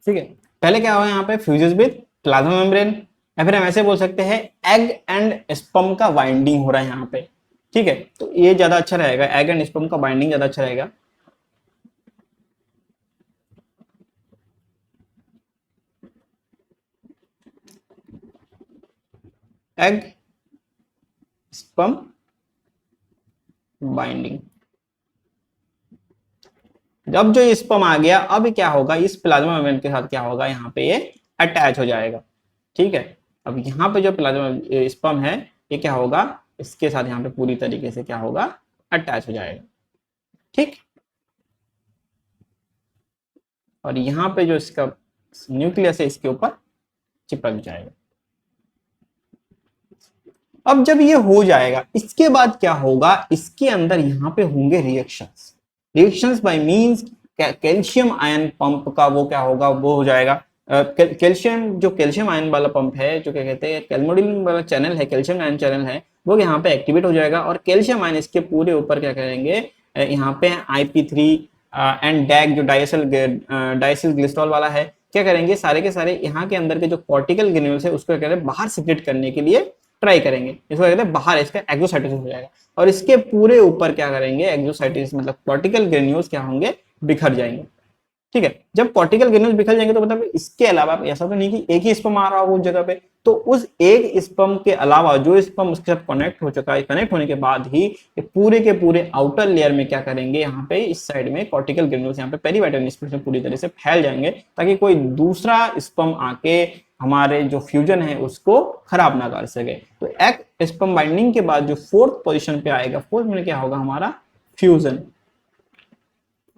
ठीक है, पहले क्या होगा यहाँ पे, फ्यूजेस विद प्लाज्मा मेम्ब्रेन, या फिर हम ऐसे बोल सकते हैं एग एंड स्पर्म का बाइंडिंग हो रहा है यहाँ पे। ठीक है, तो ये ज्यादा अच्छा रहेगा, एग एंड स्पर्म का बाइंडिंग ज्यादा अच्छा रहेगा। एग स्पर्म बाइंडिंग, जब जो स्पर्म आ गया, अब क्या होगा, इस प्लाज्मा मेम्ब्रेन के साथ क्या होगा, यहाँ पे ये अटैच हो जाएगा। ठीक है, अब यहाँ पे जो प्लाज्मा स्पर्म है ये क्या होगा, इसके साथ यहाँ पे पूरी तरीके से क्या होगा, अटैच हो जाएगा। ठीक, और यहाँ पे जो इसका न्यूक्लियस है इसके ऊपर चिपक जाएगा। अब जब ये हो जाएगा, इसके बाद क्या होगा, इसके अंदर यहाँ पे होंगे reactions by means calcium ion pump का, वो क्या होगा, वो हो जाएगा कैल्शियम, जो कैल्शियम आयन वाला पंप है, जो क्या कहते हैं कैल्मोडिन वाला चैनल है, कैल्शियम आयन चैनल है, वो यहाँ पे एक्टिवेट हो जाएगा, और कैल्शियम आयन इसके पूरे ऊपर क्या करेंगे, यहाँ पे IP3 एंड डैग जो डाइसिल ग्लिसरॉल वाला है, क्या करेंगे, सारे के सारे यहाँ के अंदर के जो कॉर्टिकल ग्रेन्यूल्स है उसको क्या करें, बाहर सिक्रेट करने के लिए ट्राई करेंगे, इसको कहते हैं बाहर, इसका एक्सोसाइटोसिस हो जाएगा, और इसके पूरे ऊपर क्या करेंगे, एक्सोसाइटोसिस मतलब कॉर्टिकल ग्रेन्यूल्स क्या होंगे, बिखर जाएंगे। ठीक है, जब कॉर्टिकल ग्रेन्यूल्स बिखर जाएंगे तो मतलब इसके अलावा ऐसा तो नहीं कि एक ही स्पर्म आ रहा हो उस जगह पे, तो उस एक स्पर्म के अलावा जो स्पर्म उसके साथ कनेक्ट हो चुका है, कनेक्ट होने के बाद ही ये पूरे के पूरे आउटर लेयर में क्या करेंगे, यहाँ पे इस साइड में कॉर्टिकल ग्रेन्यूल्स यहाँ पे पेरीवाइटल स्पेस में पूरी तरह से फैल जाएंगे, ताकि कोई दूसरा स्पर्म आके हमारे जो फ्यूजन है उसको खराब ना कर सके। तो एक स्पर्म बाइंडिंग के बाद जो फोर्थ पोजीशन पे आएगा, फोर्थ में क्या होगा हमारा, फ्यूजन।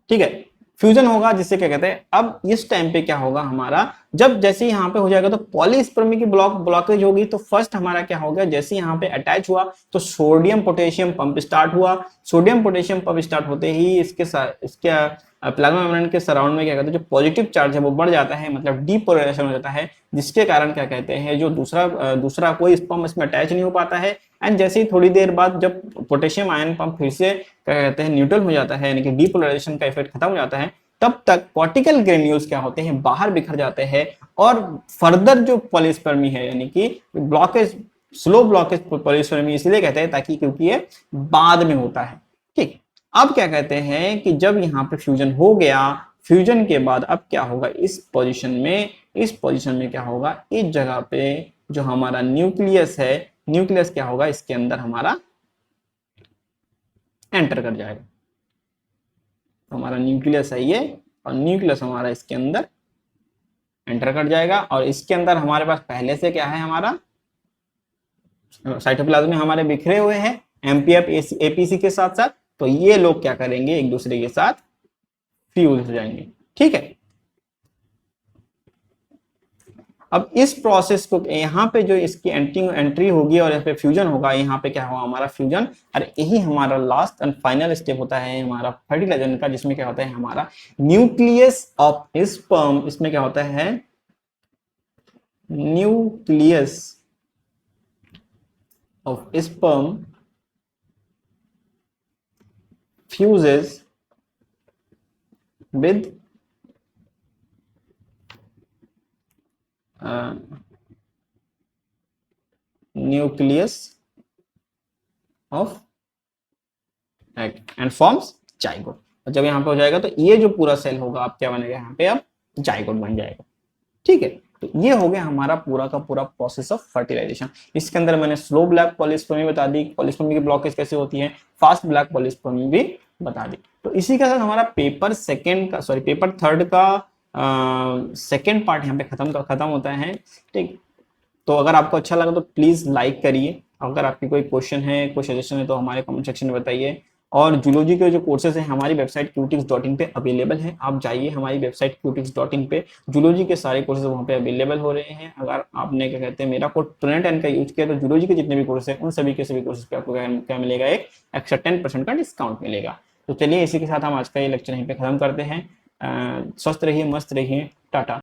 ठीक है, फ्यूजन होगा, जिससे क्या कहते हैं, अब इस टाइम पे क्या होगा हमारा, जब जैसे यहाँ पे हो जाएगा तो पॉलीस्पर्मी की ब्लॉकेज होगी, तो फर्स्ट हमारा क्या होगा, जैसे यहाँ पे अटैच हुआ तो सोडियम पोटेशियम पंप स्टार्ट हुआ, सोडियम पोटेशियम पंप स्टार्ट होते ही इसके प्लाज्मा मेम्ब्रेन के सराउंड में क्या कहते हैं, जो पॉजिटिव चार्ज है वो बढ़ जाता है, मतलब डीपोलराइजेशन हो जाता है, जिसके कारण क्या कहते हैं, जो दूसरा कोई स्पर्म इसमें अटैच नहीं हो पाता है, एंड जैसे ही थोड़ी देर बाद जब पोटेशियम आयन पंप फिर से क्या कहते हैं न्यूट्रल हो जाता है, यानी कि डीपोलराइजेशन का इफेक्ट खत्म हो जाता है, तब तक कॉर्टिकल ग्रेन्यूल्स क्या होते हैं, बाहर बिखर जाते हैं और फर्दर जो पॉलीस्पर्मी है यानी कि ब्लॉकेज, स्लो ब्लॉकेज पॉलीस्पर्मी इसलिए कहते हैं ताकि क्योंकि ये बाद में होता है। ठीक, अब क्या कहते हैं कि जब यहाँ पे फ्यूजन हो गया, फ्यूजन के बाद अब क्या होगा, इस पोजीशन में क्या होगा, इस जगह पे जो हमारा न्यूक्लियस है, न्यूक्लियस क्या होगा, इसके अंदर हमारा एंटर कर जाएगा। हमारा न्यूक्लियस है ये, और न्यूक्लियस हमारा इसके अंदर एंटर कर जाएगा, और इसके अंदर हमारे पास पहले से क्या है, हमारा साइटोप्लाज्म में हमारे बिखरे हुए हैं एमपीएफ एपीसी के साथ साथ, तो ये लोग क्या करेंगे, एक दूसरे के साथ फ्यूज हो जाएंगे। ठीक है, अब इस प्रोसेस को यहाँ पे जो इसकी एंट्री होगी और यहाँ पे फ्यूजन होगा, यहाँ पे क्या होगा, हमारा फ्यूजन, और यही हमारा लास्ट एंड फाइनल स्टेप होता है हमारा फर्टिलाइजेशन का, जिसमें क्या होता है हमारा न्यूक्लियस ऑफ स्पर्म, इसमें क्या होता है, nucleus of sperm fuses with nucleus of egg and forms zygote. और जब यहाँ पे हो जाएगा तो ये जो पूरा सेल होगा आप क्या बनेगा, यहाँ पे अब जाइगोट बन जाएगा। ठीक है, तो ये हो गया हमारा पूरा का पूरा प्रोसेस ऑफ फर्टिलाइजेशन। इसके अंदर मैंने स्लो ब्लैक पॉलीस्पर्मी बता दी, पॉलीस्पर्मी की ब्लॉकेज कैसे होती है, फास्ट ब्लैक पॉलीस्पर्मी भी बता दी। तो इसी के साथ हमारा पेपर थर्ड का सेकेंड पार्ट यहाँ पे खत्म होता है। ठीक, तो अगर आपको अच्छा लगा तो प्लीज लाइक करिए, अगर आपकी कोई क्वेश्चन है, कोई सजेशन है तो हमारे कमेंट सेक्शन में बताइए। और जूलॉजी के जो कोर्सेज हैं हमारी वेबसाइट qtix.in पे अवेलेबल है, आप जाइए हमारी वेबसाइट qtix.in पे, जूलॉजी के सारे कोर्सेज वहाँ पे अवेलेबल हो रहे हैं। अगर आपने क्या कहते हैं मेरा कोड PRENET का यूज किया तो जूलॉजी के जितने भी कोर्सेज हैं उन सभी कोर्सेज पे आपको क्या मिलेगा, एक एक्स्ट्रा 10% का डिस्काउंट मिलेगा। तो चलिए इसी के साथ हम आज का ये लेक्चर यहीं पे खत्म करते हैं। स्वस्थ रहिए, मस्त रहिए, टाटा।